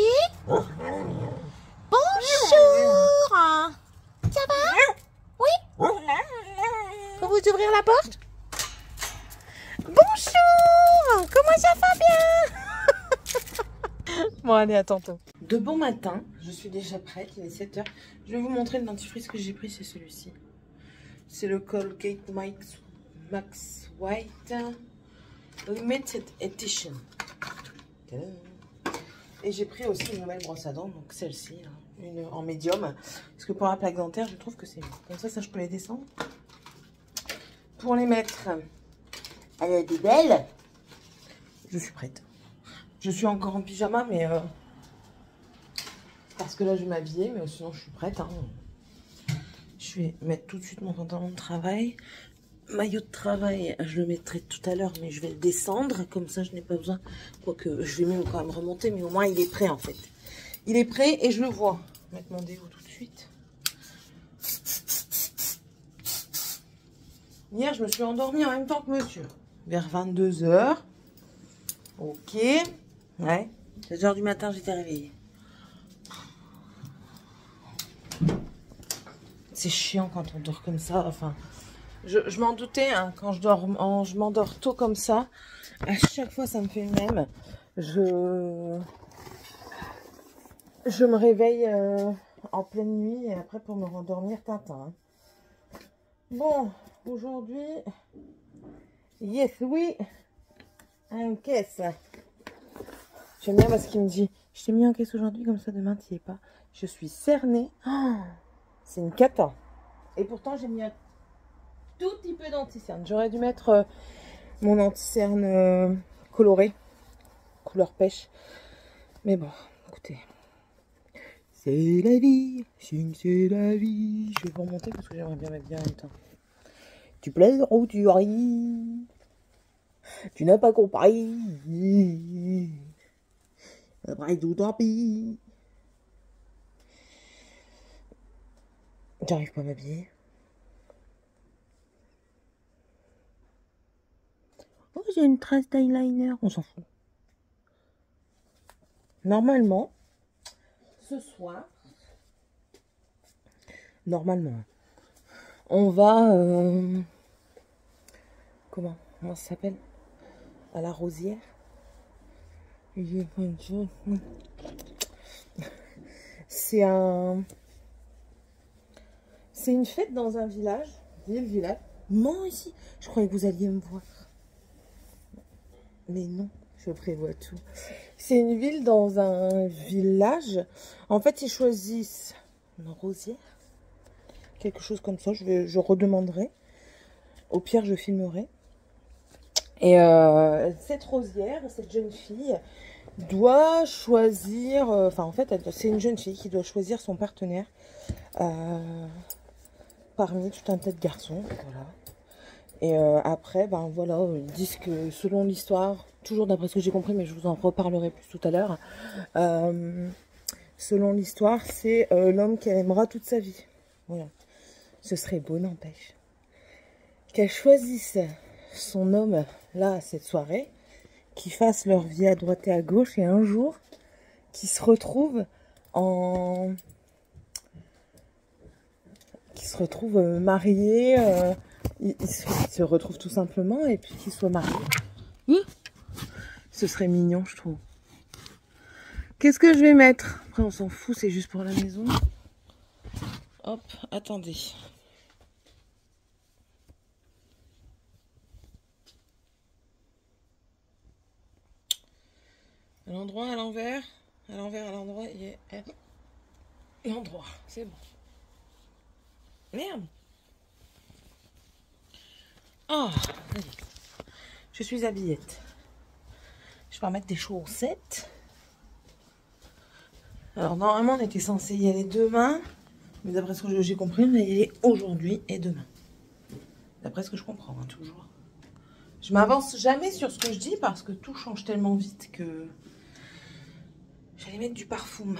Bonjour. Ça va? Oui? Faut vous ouvrir la porte? Bonjour. Comment ça va bien? Bon, allez, à tantôt. De bon matin, je suis déjà prête, il est 7 h. Je vais vous montrer le dentifrice que j'ai pris, c'est celui-ci. C'est le Colgate Max White Limited Edition. Et j'ai pris aussi une nouvelle brosse à dents, donc celle-ci, une en médium. Parce que pour la plaque dentaire, je trouve que c'est mieux. Comme ça, je peux les descendre. Pour les mettre, elle est des belles. Je suis prête. Je suis encore en pyjama, mais... parce que là, je vais m'habiller, mais sinon, je suis prête. Hein. Je vais mettre tout de suite mon pantalon de travail. Maillot de travail, je le mettrai tout à l'heure, mais je vais le descendre. Comme ça, je n'ai pas besoin. Quoique, je vais même quand même remonter, mais au moins, il est prêt, en fait. Il est prêt et je le vois. Je vais mettre mon déo tout de suite. Hier, je me suis endormie en même temps que monsieur. Vers 22 h. Ok. Ouais. 7 h du matin, j'étais réveillée. C'est chiant quand on dort comme ça. Enfin, je m'en doutais, hein, quand je m'endors tôt comme ça. À chaque fois, ça me fait le même. Je me réveille en pleine nuit et après pour me rendormir, tintin. Hein. Bon, aujourd'hui, yes, oui, un caisse. J'aime bien parce qu'il me dit, je t'ai mis en caisse aujourd'hui, comme ça demain, tu n'y es pas. Je suis cernée. Oh, c'est une cata. Et pourtant, j'ai mis un tout petit peu d'anti-cerne. J'aurais dû mettre mon anti-cerne coloré, couleur pêche. Mais bon, écoutez. C'est la vie, c'est la vie. Je vais vous remonter parce que j'aimerais bien mettre bien en même temps. Tu pleures ou tu ris? Tu n'as pas compris. Après tout, tant pis. J'arrive pas à m'habiller. Oh, j'ai une trace d'eyeliner. On s'en fout. Normalement, ce soir, on va... comment ça s'appelle? À la Rosière. C'est une fête dans un village. Village. Non, ici. Je croyais que vous alliez me voir. Mais non, je prévois tout. C'est une ville dans un village. En fait, ils choisissent une rosière. Quelque chose comme ça. Je redemanderai. Au pire, je filmerai. Et cette rosière, cette jeune fille, doit choisir... Enfin, en fait, c'est une jeune fille qui doit choisir son partenaire parmi tout un tas de garçons. Voilà. Et après, ben voilà, ils disent que selon l'histoire, toujours d'après ce que j'ai compris, mais je vous en reparlerai plus tout à l'heure, selon l'histoire, c'est l'homme qu'elle aimera toute sa vie. Voilà. Ce serait beau, n'empêche. Qu'elle choisisse son homme, là, à cette soirée, qu'ils fassent leur vie à droite et à gauche, et un jour, qu'ils se retrouvent mariés, ils se retrouvent tout simplement, et puis qu'ils soient mariés. Ce serait mignon, je trouve. Qu'est-ce que je vais mettre? Après, on s'en fout, c'est juste pour la maison. Hop, attendez. À l'endroit, à l'envers, à l'endroit, et l'endroit, c'est bon. Merde. Ah, je suis habillette. Je vais remettre des chaussettes. Alors, normalement, on était censé y aller demain. Mais d'après ce que j'ai compris, on va y aller aujourd'hui et demain. D'après ce que je comprends, hein, toujours. Je m'avance jamais sur ce que je dis parce que tout change tellement vite que... J'allais mettre du parfum.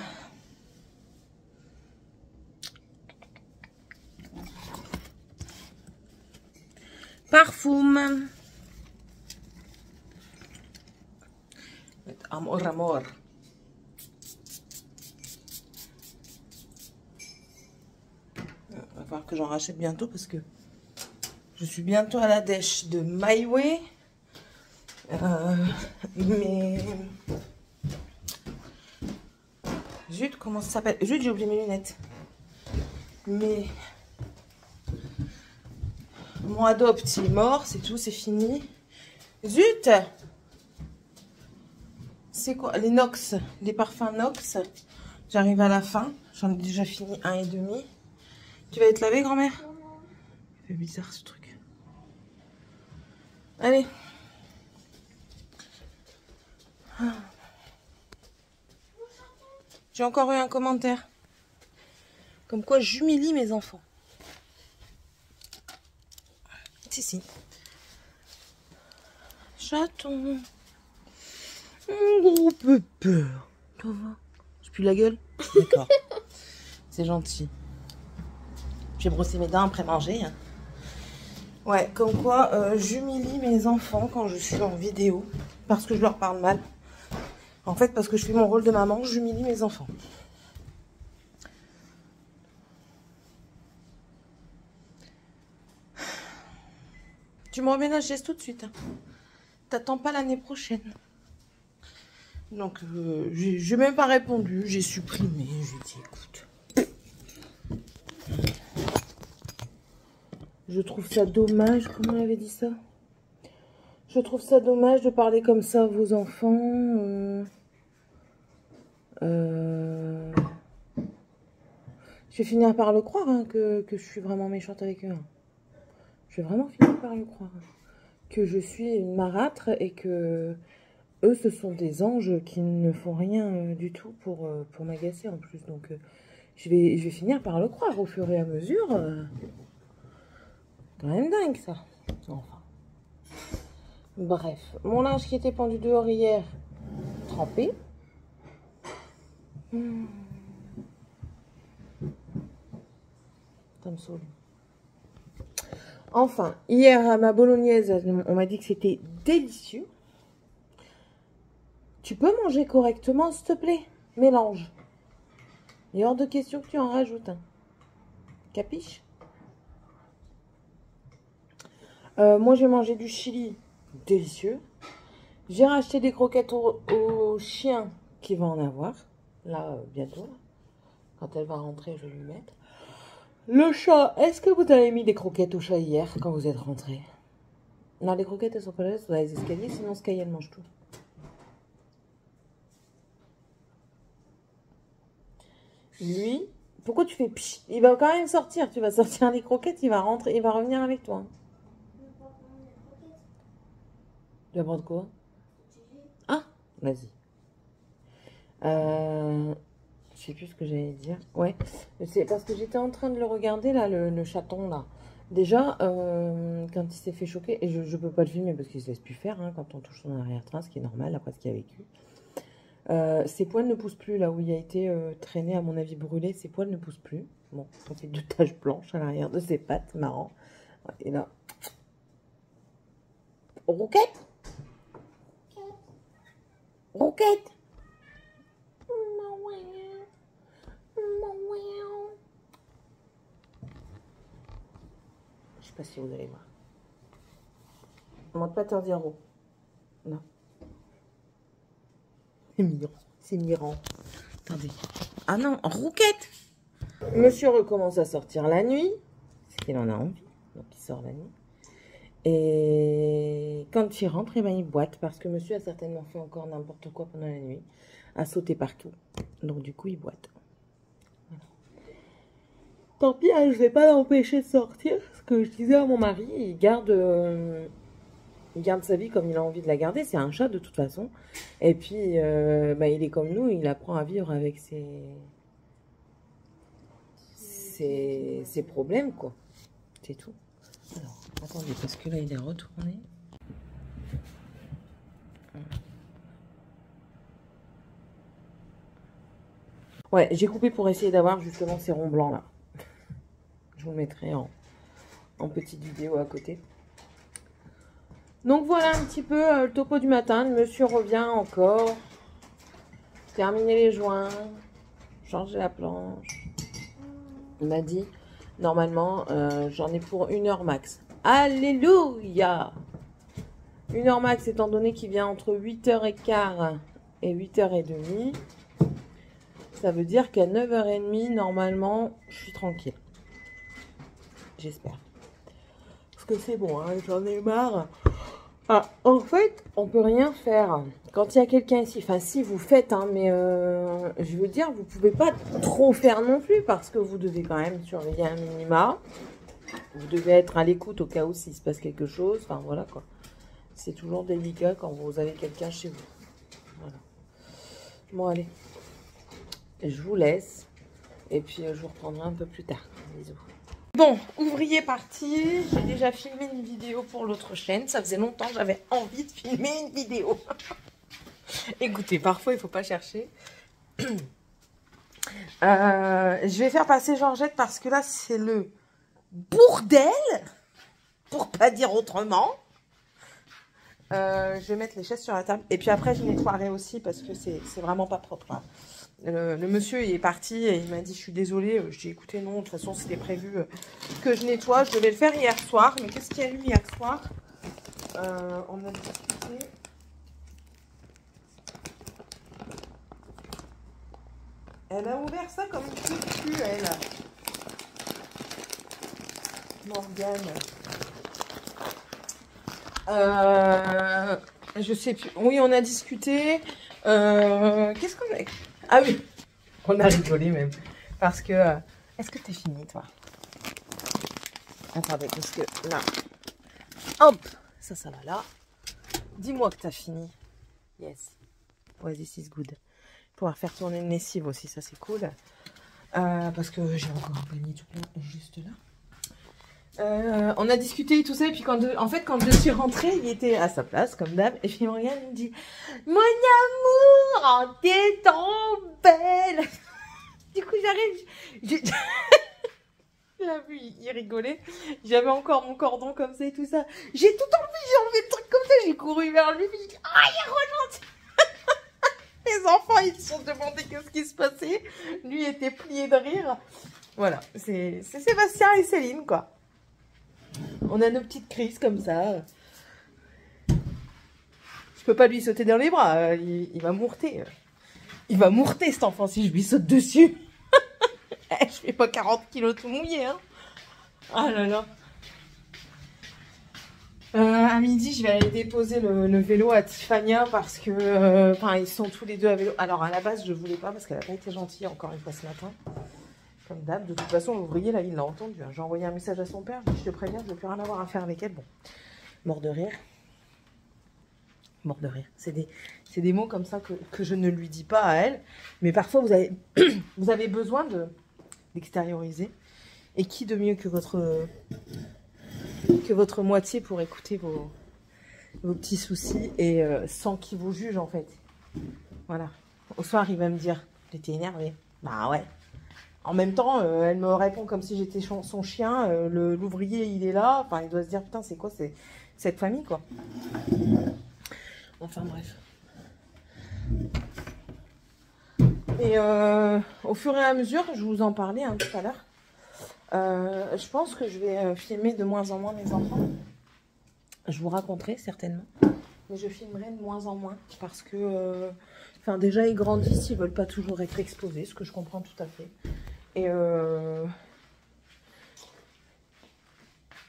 Parfum. Amor, amor. Il va falloir que j'en rachète bientôt parce que je suis bientôt à la dèche de My Way. Mais... Zut, comment ça s'appelle? Zut, j'ai oublié mes lunettes. Mais... Mon adopte, il est mort, c'est tout, c'est fini. Zut! C'est quoi? Les Nox, les parfums Nox. J'arrive à la fin. J'en ai déjà fini un et demi. Tu vas être lavé, grand-mère? C'est bizarre ce truc. Allez. J'ai encore eu un commentaire. Comme quoi j'humilie mes enfants. Si. Chaton. Gros peu peur. Ça va? Je pue la gueule? D'accord. C'est gentil. J'ai brossé mes dents après manger. Hein. Ouais, comme quoi j'humilie mes enfants quand je suis en vidéo. Parce que je leur parle mal. En fait, parce que je fais mon rôle de maman, j'humilie mes enfants. Tu me reménages tout de suite. Hein. T'attends pas l'année prochaine. Donc, j'ai même pas répondu. J'ai supprimé. J'ai dit, écoute. Je trouve ça dommage. Comment on avait dit ça? Je trouve ça dommage de parler comme ça à vos enfants. Je vais finir par le croire hein, que je suis vraiment méchante avec eux. Hein. Je vais vraiment finir par le croire. Hein. Que je suis une marâtre et que eux, ce sont des anges qui ne font rien du tout pour m'agacer en plus. Donc, je vais finir par le croire au fur et à mesure. Quand même dingue, ça. Enfin. Bref. Mon linge qui était pendu dehors hier, trempé. Ça me saoule. Enfin, hier à ma bolognaise, on m'a dit que c'était délicieux. Tu peux manger correctement, s'il te plaît? Mélange. Il est hors de question que tu en rajoutes. Hein. Capiche? Moi, j'ai mangé du chili délicieux. J'ai racheté des croquettes au chien qui va en avoir. Là, bientôt. Là. Quand elle va rentrer, je vais lui mettre. Le chat, est-ce que vous avez mis des croquettes au chat hier quand vous êtes rentré? Non, les croquettes, elles sont pas là, elles sont dans les escaliers, sinon Sky, elle mange tout. Lui, pourquoi tu fais pch? Il va quand même sortir. Tu vas sortir les croquettes, il va rentrer, il va revenir avec toi. Tu vas prendre quoi? Ah, vas-y. Je sais plus ce que j'allais dire. Ouais, c'est parce que j'étais en train de le regarder là, le chaton là. Déjà, quand il s'est fait choquer, et je peux pas le filmer parce qu'il se laisse plus faire hein, quand on touche son arrière-train, ce qui est normal après ce qu'il a vécu. Ses poils ne poussent plus là où il a été traîné, à mon avis brûlé. Ses poils ne poussent plus. Bon, ça fait 2 taches blanches à l'arrière de ses pattes, marrant. Et là, Roquette, Roquette. Je sais pas si vous allez voir. On ne va pas te dire oh. Non. C'est mignon. C'est mignon. Attendez. Ah non, Roquette. Monsieur recommence à sortir la nuit. Parce qu'il en a envie. Donc il sort la nuit. Et quand il rentre, eh ben, il boite. Parce que monsieur a certainement fait encore n'importe quoi pendant la nuit. A sauté partout. Donc du coup, il boite. Voilà. Tant pis, hein, je ne vais pas l'empêcher de sortir. Ce que je disais à mon mari, il garde sa vie comme il a envie de la garder. C'est un chat de toute façon. Et puis, bah, il est comme nous. Il apprend à vivre avec ses problèmes, quoi. C'est tout. Alors, attendez, parce que là, il est retourné. Ouais, j'ai coupé pour essayer d'avoir justement ces ronds blancs là. Je vous le mettrai en petite vidéo à côté. Donc voilà un petit peu le topo du matin. Le monsieur revient encore. Terminer les joints. Changer la planche. Il m'a dit, normalement, j'en ai pour 1 heure max. Alléluia! 1 heure max, étant donné qu'il vient entre 8h15 et 8h30. Ça veut dire qu'à 9h30, normalement, je suis tranquille. J'espère. Parce que c'est bon, hein, j'en ai marre. Ah, en fait, on peut rien faire. Quand il y a quelqu'un ici, enfin si vous faites, hein, mais je veux dire, vous pouvez pas trop faire non plus parce que vous devez quand même surveiller un minima. Vous devez être à l'écoute au cas où s'il se passe quelque chose. Enfin voilà quoi. C'est toujours délicat quand vous avez quelqu'un chez vous. Voilà. Bon allez, je vous laisse et puis je vous reprendrai un peu plus tard. Bisous. Bon, ouvrier parti, j'ai déjà filmé une vidéo pour l'autre chaîne. Ça faisait longtemps que j'avais envie de filmer une vidéo. Écoutez, parfois il ne faut pas chercher. Je vais faire passer Georgette parce que là c'est le bordel, pour pas dire autrement. Je vais mettre les chaises sur la table. Et puis après je nettoierai aussi parce que c'est vraiment pas propre. Hein. Le monsieur il est parti et il m'a dit je suis désolée. Je dis écoutez non, de toute façon c'était prévu que je nettoie. Je devais le faire hier soir. Mais qu'est-ce qu'il y a eu hier soir? On a discuté. Elle a ouvert ça comme une petite cul, elle. Morgane. Je sais plus. Oui, on a discuté. Qu'est-ce qu'on a... Ah oui, on a rigolé même. Parce que... Est-ce que t'es fini, toi? Attendez, parce que là... Hop, ça va là. Dis-moi que t'as fini. Yes. Ouais, this is good. Pouvoir faire tourner une lessive aussi, ça c'est cool. Parce que j'ai encore un panier tout plein juste là. On a discuté et tout ça, et puis en fait quand je suis rentrée, il était à sa place comme d'hab, et puis il me regarde, il me dit mon amour, oh, t'es trop belle. Du coup j'arrive, je l'a vu, il rigolait. J'avais encore mon cordon comme ça et tout ça. J'ai tout enlevé, j'ai enlevé le truc comme ça, j'ai couru vers lui, puis j'ai dit, ah, il est regentil. Les enfants, ils se sont demandé qu'est-ce qui se passait. Lui était plié de rire. Voilà, c'est Sébastien et Céline, quoi. On a nos petites crises comme ça. Je peux pas lui sauter dans les bras, il va mourter. Il va mourter, cet enfant, si je lui saute dessus. Je fais pas 40 kilos tout mouillé, hein. Ah là là. À midi, je vais aller déposer le vélo à Tiffania parce que, enfin, ils sont tous les deux à vélo. Alors, à la base, je voulais pas parce qu'elle a pas été gentille encore une fois ce matin. Comme d'hab. De toute façon, l'ouvrier, là, il l'a entendu. Hein. J'ai envoyé un message à son père. Je te préviens, je veux plus rien avoir à faire avec elle. Bon, mort de rire. Mort de rire. C'est des mots comme ça que je ne lui dis pas à elle. Mais parfois, vous avez, vous avez besoin d'extérioriser. Et qui de mieux que votre moitié pour écouter vos petits soucis et sans qu'il vous juge, en fait. Voilà. Au soir, il va me dire, j'étais énervée. Bah ouais. En même temps, elle me répond comme si j'étais son chien. L'ouvrier, il est là. Enfin, il doit se dire, putain, c'est quoi cette famille, quoi. Enfin, bref. Et au fur et à mesure, je vous en parlais hein, tout à l'heure, je pense que je vais filmer de moins en moins mes enfants. Je vous raconterai certainement. Mais je filmerai de moins en moins parce que, enfin, déjà, ils grandissent, ils veulent pas toujours être exposés, ce que je comprends tout à fait.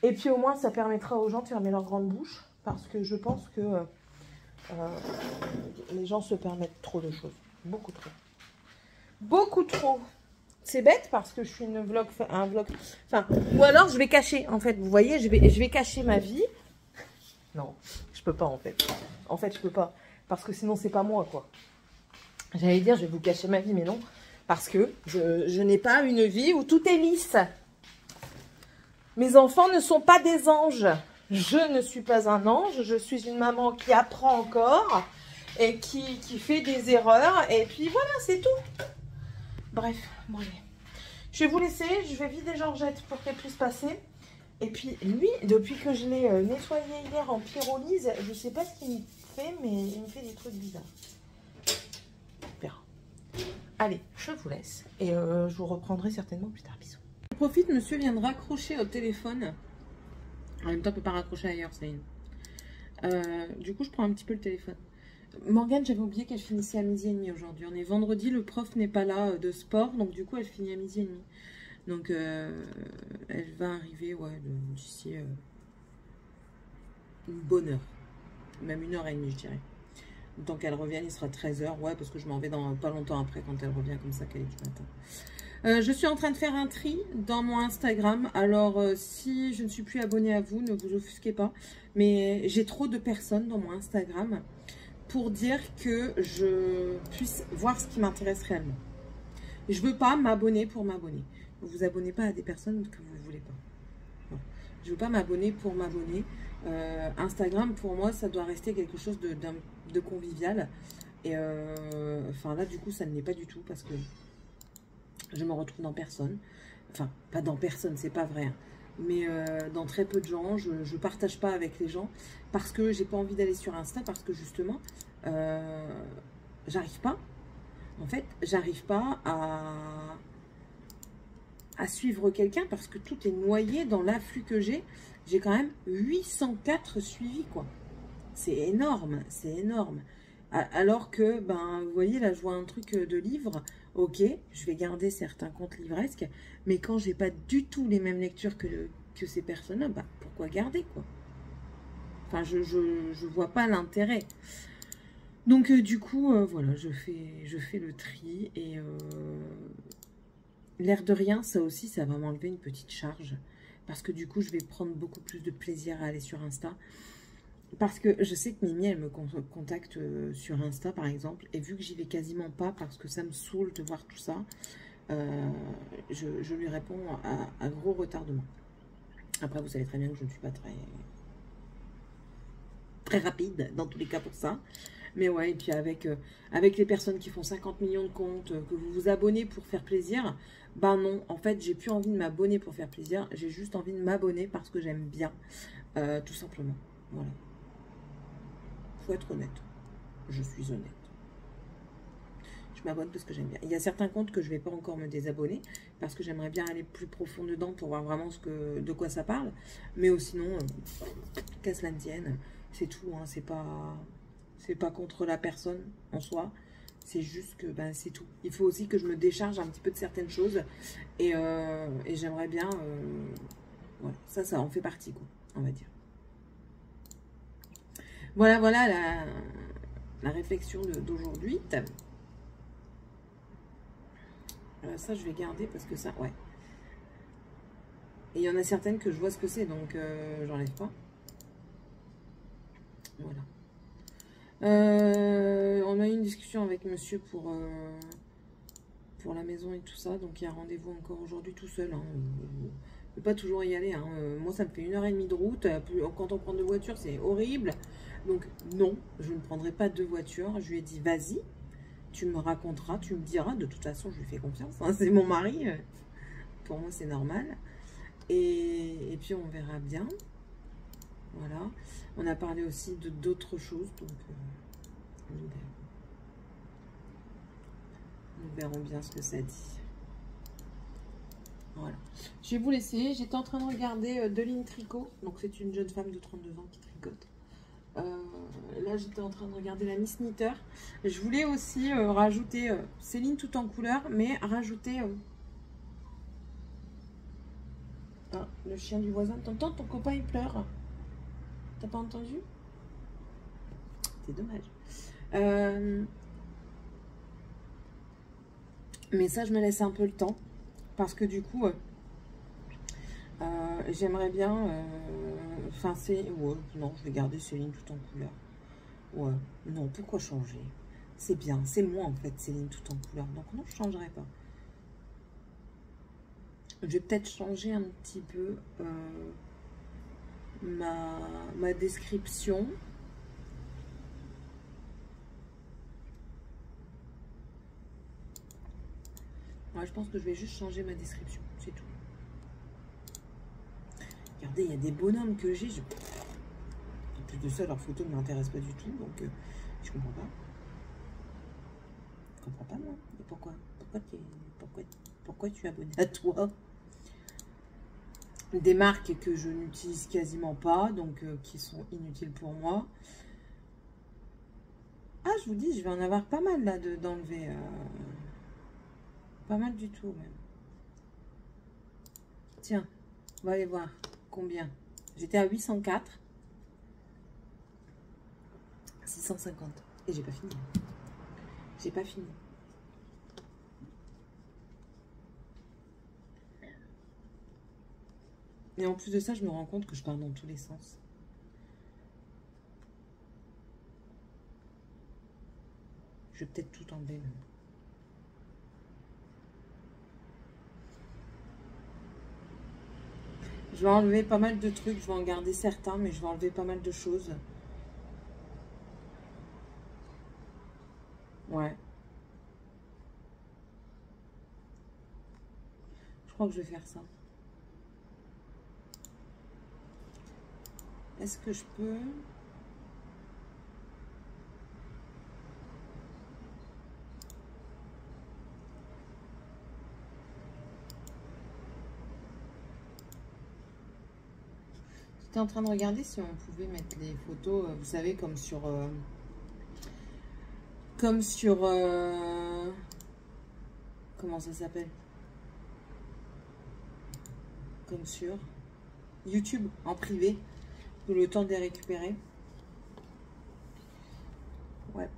Et puis au moins ça permettra aux gens de fermer leur grande bouche parce que je pense que les gens se permettent trop de choses. Beaucoup trop. Beaucoup trop. C'est bête parce que je suis un vlog, enfin, ou alors je vais cacher, en fait, vous voyez, je vais cacher ma vie. Non, je peux pas en fait. En fait, je peux pas parce que sinon c'est pas moi quoi. J'allais dire je vais vous cacher ma vie mais non. Parce que je n'ai pas une vie où tout est lisse. Mes enfants ne sont pas des anges. Je ne suis pas un ange. Je suis une maman qui apprend encore et qui fait des erreurs. Et puis voilà, c'est tout. Bref, bon allez. Je vais vous laisser. Je vais vider Georgette pour qu'elle puisse passer. Et puis lui, depuis que je l'ai nettoyé hier en pyrolyse, je ne sais pas ce qu'il me fait, mais il me fait des trucs bizarres. Allez, je vous laisse et je vous reprendrai certainement plus tard. Bisous. Je profite, monsieur vient de raccrocher au téléphone. En même temps, on peut pas raccrocher ailleurs, ça y est. Du coup, je prends un petit peu le téléphone. Morgane, j'avais oublié qu'elle finissait à 12h30 aujourd'hui. On est vendredi, le prof n'est pas là de sport, donc du coup, elle finit à 12h30. Donc, elle va arriver ouais, d'ici une bonne heure. Même 1h30, je dirais. Tant qu'elle revienne, il sera 13h. Ouais, parce que je m'en vais dans pas longtemps après quand elle revient, comme ça qu'elle est du matin. Je suis en train de faire un tri dans mon Instagram. Alors, si je ne suis plus abonnée à vous, ne vous offusquez pas. Mais j'ai trop de personnes dans mon Instagram pour dire que je puisse voir ce qui m'intéresse réellement. Je ne veux pas m'abonner pour m'abonner. Vous vous abonnez pas à des personnes que vous ne voulez pas. Non. Je ne veux pas m'abonner pour m'abonner. Instagram, pour moi, ça doit rester quelque chose de convivial. Et enfin là, du coup, ça ne l'est pas du tout parce que je me retrouve dans personne. Enfin, pas dans personne, c'est pas vrai. Hein. Mais dans très peu de gens, je ne partage pas avec les gens parce que j'ai pas envie d'aller sur Insta parce que justement, j'arrive pas. En fait, j'arrive pas à suivre quelqu'un parce que tout est noyé dans l'afflux que j'ai. J'ai quand même 804 suivis, quoi. C'est énorme, c'est énorme. Alors que, ben, vous voyez, là, je vois un truc de livre. Ok, je vais garder certains comptes livresques, mais quand j'ai pas du tout les mêmes lectures que ces personnes-là, bah, pourquoi garder, quoi? Enfin, je vois pas l'intérêt. Donc, du coup, voilà, je fais le tri et l'air de rien, ça aussi, ça va m'enlever une petite charge. Parce que du coup, je vais prendre beaucoup plus de plaisir à aller sur Insta. Parce que je sais que Mimi, elle me contacte sur Insta, par exemple. Et vu que j'y vais quasiment pas, parce que ça me saoule de voir tout ça, je lui réponds à gros retardement. Après, vous savez très bien que je ne suis pas très rapide, dans tous les cas, pour ça. Mais ouais, et puis avec les personnes qui font 50 millions de comptes, que vous vous abonnez pour faire plaisir, ben non, en fait, j'ai plus envie de m'abonner pour faire plaisir, j'ai juste envie de m'abonner parce que j'aime bien, tout simplement. Voilà. Faut être honnête. Je suis honnête. Je m'abonne parce que j'aime bien. Il y a certains comptes que je ne vais pas encore me désabonner parce que j'aimerais bien aller plus profond dedans pour voir vraiment de quoi ça parle. Mais sinon, qu'à cela ne tienne, c'est tout. Hein, c'est pas contre la personne en soi. C'est juste que ben, c'est tout. Il faut aussi que je me décharge un petit peu de certaines choses. Et j'aimerais bien... voilà, ça en fait partie, quoi, on va dire. Voilà la réflexion d'aujourd'hui. Ça, je vais garder parce que ça, ouais. Et il y en a certaines que je vois ce que c'est, donc j'enlève pas. Voilà. On a eu une discussion avec monsieur pour la maison et tout ça. Donc il y a rendez-vous encore aujourd'hui tout seul. Hein. On ne peut pas toujours y aller. Hein. Moi, ça me fait 1h30 de route. Quand on prend 2 voitures, c'est horrible. Donc non, je ne prendrai pas 2 voitures. Je lui ai dit, vas-y, tu me raconteras, tu me diras. De toute façon, je lui fais confiance. Hein. C'est mon mari. Pour moi, c'est normal. Et puis, on verra bien. Voilà. On a parlé aussi de d'autres choses. Donc, nous verrons bien ce que ça dit. Voilà. Je vais vous laisser. J'étais en train de regarder Deline Tricot. Donc, c'est une jeune femme de 32 ans qui tricote. Là, j'étais en train de regarder la Miss Knitter. Je voulais aussi rajouter Céline tout en couleur, mais rajouter... Ah, le chien du voisin. T'entends, ton copain, il pleure. T'as pas entendu? C'est dommage. Mais ça, je me laisse un peu le temps. Parce que du coup, j'aimerais bien... Enfin, c'est... Ouais, non, je vais garder Céline tout en couleur. Ouais, non, pourquoi changer? C'est bien, c'est moi en fait, Céline tout en couleur. Donc non, je ne changerai pas. Je vais peut-être changer un petit peu ma description. Ouais, je pense que je vais juste changer ma description, c'est tout. Regardez, il y a des bonhommes que j'ai. En plus de ça, leurs photos ne m'intéressent pas du tout, donc je comprends pas. Je comprends pas moi. Et pourquoi tu es abonné à toi? Des marques que je n'utilise quasiment pas, donc qui sont inutiles pour moi. Ah, je vous dis, je vais en avoir pas mal là d'enlever. Pas mal du tout même. Tiens, on va aller voir combien. J'étais à 804. 650. Et j'ai pas fini. J'ai pas fini. Et en plus de ça, je me rends compte que je pars dans tous les sens. Je vais peut-être tout enlever même. Je vais enlever pas mal de trucs. Je vais en garder certains, mais je vais enlever pas mal de choses. Ouais. Je crois que je vais faire ça. Est-ce que je peux... J'étais en train de regarder si on pouvait mettre les photos, vous savez, comme sur... comment ça s'appelle? Comme sur YouTube, en privé. Pour le temps de les récupérer. Ouais.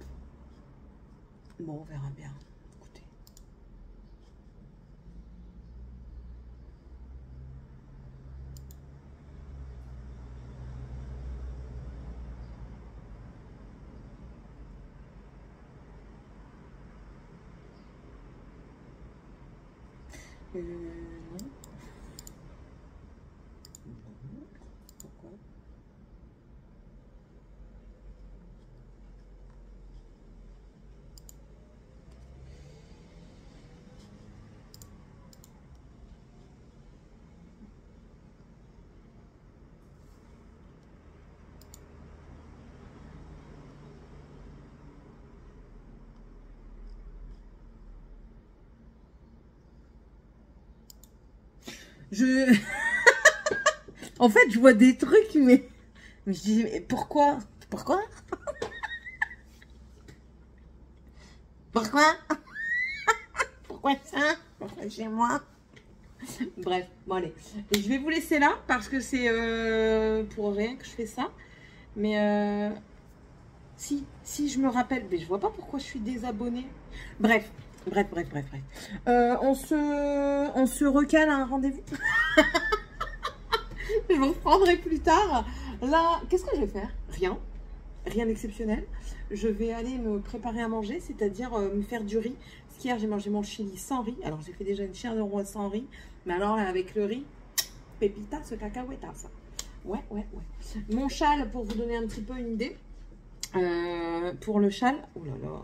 Bon, on verra bien. Écoutez. Non. Pourquoi? En fait, je vois des trucs, mais je dis, mais pourquoi? Pourquoi? Pourquoi? Pourquoi ça? Pourquoi chez moi? Bref, bon allez. Et je vais vous laisser là parce que c'est pour rien que je fais ça. Mais si je me rappelle, mais je vois pas pourquoi je suis désabonnée. Bref. On se recale à un rendez-vous. Je vous reprendrai plus tard. Là, qu'est-ce que je vais faire? Rien d'exceptionnel. Je vais aller me préparer à manger, c'est-à-dire me faire du riz. Parce qu'hier, j'ai mangé mon chili sans riz. Alors, j'ai fait déjà une chair de roi sans riz. Mais alors, là, avec le riz, pépita, ce cacahuète, ça. Ouais. Mon châle, pour vous donner un petit peu une idée. Pour le châle, oh là là.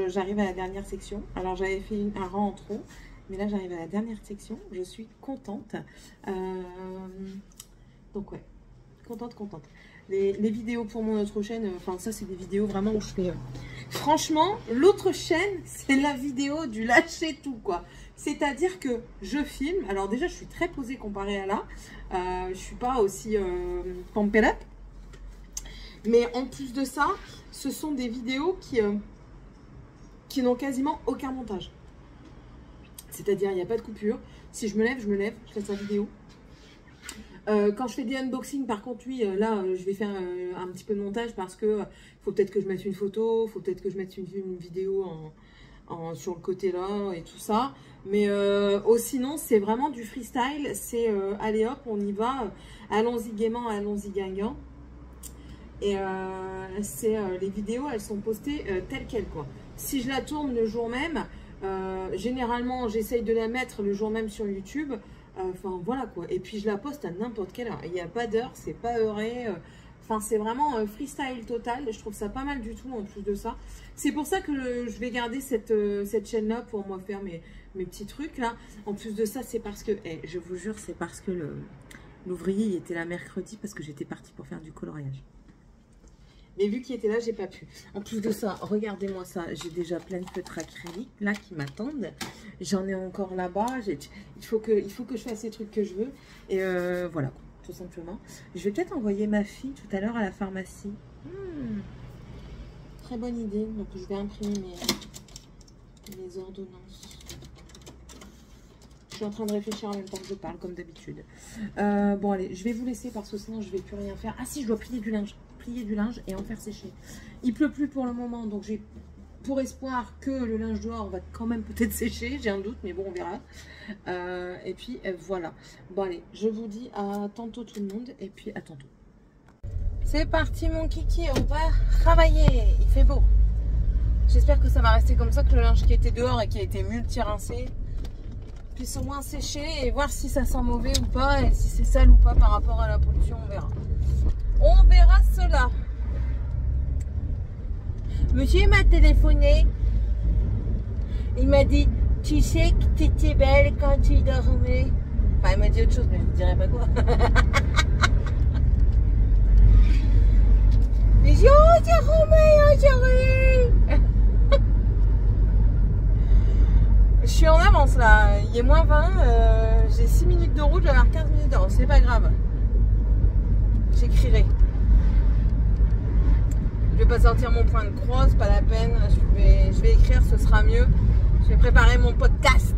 J'arrive à la dernière section. Alors, j'avais fait un rang en trop. Mais là, j'arrive à la dernière section. Je suis contente. Donc, ouais. Contente. Les vidéos pour mon autre chaîne, enfin, ça, c'est des vidéos vraiment où je fais... Franchement, l'autre chaîne, c'est la vidéo du lâcher tout, quoi. C'est-à-dire que je filme. Alors, déjà, je suis très posée comparée à là. Je suis pas aussi pump it up. Mais en plus de ça, ce sont des vidéos qui n'ont quasiment aucun montage. C'est-à-dire, il n'y a pas de coupure. Si je me lève, je fais sa vidéo. Quand je fais des unboxings, par contre, oui, là, je vais faire un petit peu de montage parce que faut peut-être que je mette une photo, faut peut-être que je mette une vidéo sur le côté là et tout ça. Mais sinon, c'est vraiment du freestyle. C'est allez hop, on y va. Allons-y gaiement, allons-y gagnant. Et les vidéos, elles sont postées telles quelles, quoi. Si je la tourne le jour même, généralement, j'essaye de la mettre le jour même sur YouTube. Enfin, voilà quoi. Et puis, je la poste à n'importe quelle heure. Il n'y a pas d'heure, c'est pas heuré. Enfin, c'est vraiment freestyle total. Je trouve ça pas mal du tout en plus de ça. C'est pour ça que je vais garder cette chaîne-là pour moi faire mes petits trucs là. En plus de ça, c'est parce que, je vous jure, c'est parce que l'ouvrier il était là mercredi parce que j'étais partie pour faire du coloriage. Mais vu qu'il était là, j'ai pas pu. En plus de ça, regardez-moi ça. J'ai déjà plein de feutres acryliques là qui m'attendent. J'en ai encore là-bas. Il faut que je fasse les trucs que je veux. Et voilà, tout simplement. Je vais peut-être envoyer ma fille tout à l'heure à la pharmacie. Très bonne idée. Donc, je vais imprimer mes ordonnances. Je suis en train de réfléchir en même temps que je parle, comme d'habitude. Bon, allez, je vais vous laisser parce que sinon, je ne vais plus rien faire. Ah si, je dois plier du linge. Plier du linge et en faire sécher. Il pleut plus pour le moment, donc j'ai pour espoir que le linge dehors va quand même peut-être sécher. J'ai un doute, mais bon, on verra. Et puis, voilà. Bon, allez, je vous dis à tantôt tout le monde et puis à tantôt. C'est parti, mon kiki, on va travailler. Il fait beau. J'espère que ça va rester comme ça, que le linge qui était dehors et qui a été multi-rincé puisse au moins sécher et voir si ça sent mauvais ou pas et si c'est sale ou pas par rapport à la pollution, on verra. On verra cela. Monsieur m'a téléphoné. Il m'a dit, tu sais que tu étais belle quand tu dormais. Enfin, il m'a dit autre chose, mais je ne dirai pas quoi. Mais j'ai dit, oh, c'est Romain, chérie. Je suis en avance là. Il est moins 20. J'ai 6 minutes de route, je vais avoir 15 minutes de route. C'est pas grave. J'écrirai. Je vais pas sortir mon point de croix, c'est pas la peine. Je vais écrire, ce sera mieux. Je vais préparer mon podcast.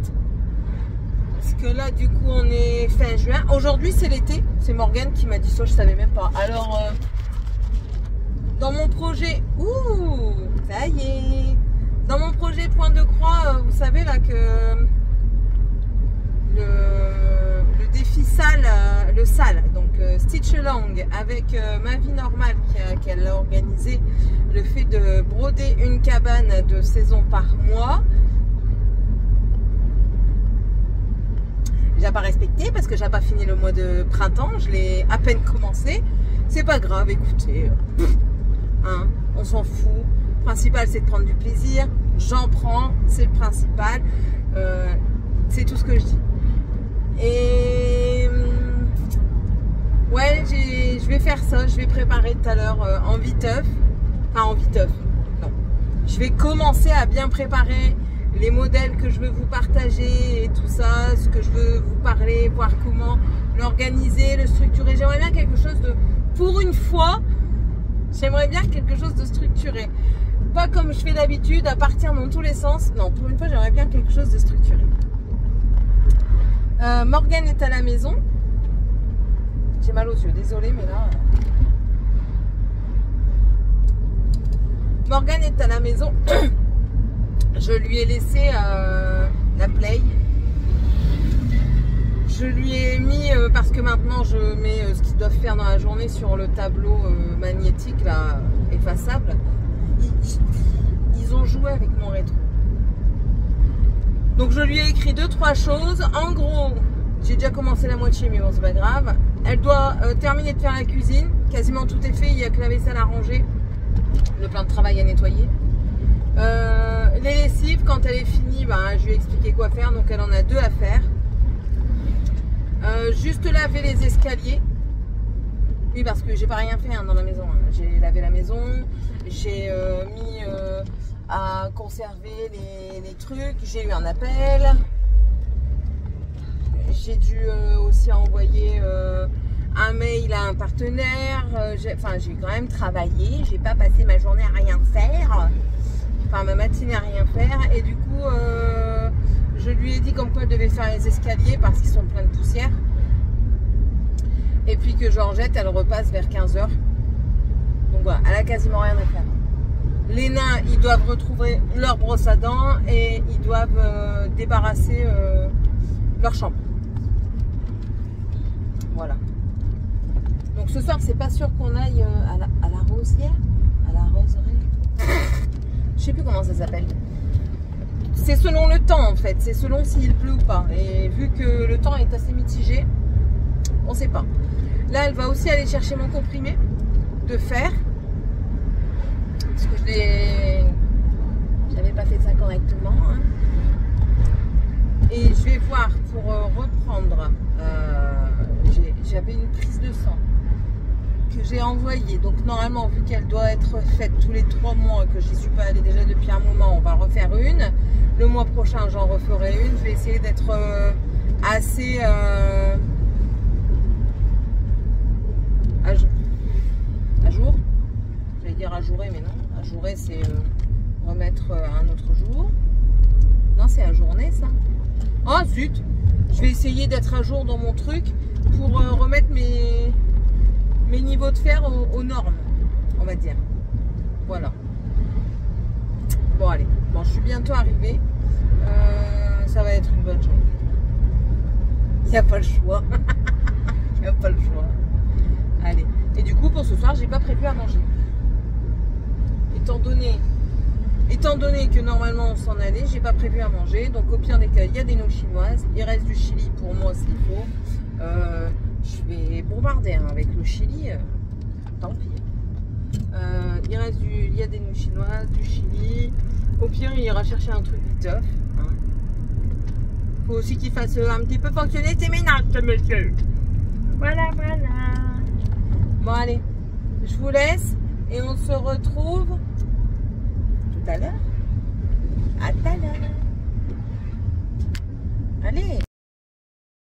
Parce que là, du coup, on est fin juin. Aujourd'hui, c'est l'été. C'est Morgane qui m'a dit ça, je savais même pas. Alors, dans mon projet... Ouh, ça y est. Dans mon projet point de croix, vous savez là que... Le défi sale, donc Stitch Along avec ma vie normale qu'elle a organisé, le fait de broder une cabane de saison par mois. J'ai pas respecté parce que j'ai pas fini le mois de printemps, je l'ai à peine commencé. C'est pas grave, écoutez, hein, on s'en fout. Le principal c'est de prendre du plaisir, j'en prends, c'est le principal, c'est tout ce que je dis. Et ouais, je vais faire ça, je vais préparer tout à l'heure en viteuf, enfin en viteuf, non. Je vais commencer à bien préparer les modèles que je veux vous partager et tout ça, ce que je veux vous parler, voir comment l'organiser, le structurer. J'aimerais bien quelque chose de, pour une fois, j'aimerais bien quelque chose de structuré. Pas comme je fais d'habitude, à partir dans tous les sens. Non, pour une fois, j'aimerais bien quelque chose de structuré. Morgane est à la maison. J'ai mal aux yeux, désolée, mais là... Morgane est à la maison. Je lui ai laissé la Play. Je lui ai mis, parce que maintenant je mets ce qu'ils doivent faire dans la journée sur le tableau magnétique, là, effaçable. Ils ont joué avec mon rétro. Donc je lui ai écrit 2-3 choses. En gros, j'ai déjà commencé la moitié, mais bon, c'est pas grave. Elle doit terminer de faire la cuisine. Quasiment tout est fait, il n'y a que la vaisselle à ranger. Le plan de travail à nettoyer. Les lessives, quand elle est finie, ben, je lui ai expliqué quoi faire. Donc elle en a 2 à faire. Juste laver les escaliers. Oui, parce que j'ai pas rien fait hein, dans la maison. Hein. J'ai lavé la maison. J'ai mis à conserver les trucs. J'ai eu un appel. J'ai dû aussi envoyer un mail à un partenaire. J'ai quand même travaillé. J'ai pas passé ma journée à rien faire. Enfin, ma matinée à rien faire. Et du coup, je lui ai dit comme quoi elle devait faire les escaliers parce qu'ils sont pleins de poussière. Et puis que Georgette, elle repasse vers 15h. Donc voilà, elle a quasiment rien à faire. Les nains, ils doivent retrouver leur brosse à dents et ils doivent débarrasser leur chambre. Voilà. Donc ce soir, c'est pas sûr qu'on aille à la rosière, à la roseraie. Je sais plus comment ça s'appelle. C'est selon le temps en fait, c'est selon s'il pleut ou pas. Et vu que le temps est assez mitigé, on sait pas. Là, elle va aussi aller chercher mon comprimé de fer. Parce que j'avais pas fait ça correctement. Hein. Et je vais voir pour reprendre. J'avais une prise de sang que j'ai envoyée. Donc normalement, vu qu'elle doit être faite tous les 3 mois, que j'y suis pas allée déjà depuis un moment, on va refaire une. Le mois prochain, j'en referai une. Je vais essayer d'être assez à jour. J'allais dire ajouré, mais non. Ajouré, c'est remettre un autre jour. Non, c'est ajourné, ça. Oh, zut! Je vais essayer d'être à jour dans mon truc pour remettre mes niveaux de fer aux normes, on va dire. Voilà. Bon, allez. Bon, je suis bientôt arrivée. Ça va être une bonne journée. Il n'y a pas le choix. Il n'y a pas le choix. Allez. Et du coup, pour ce soir, j'ai pas prévu à manger. Étant donné que normalement on s'en allait, j'ai pas prévu à manger. Donc au pire des cas, il y a des nouilles chinoises. Il reste du chili pour moi s'il faut. Je vais bombarder hein, avec le chili. Tant pis. Il y a des nouilles chinoises, du chili. Au pire, il ira chercher un truc viteuf. Hein. Faut aussi qu'il fasse un petit peu fonctionner ses ménages, ce monsieur. Voilà, voilà. Bon, allez. Je vous laisse et on se retrouve tout à l'heure. À tout à l'heure. Allez.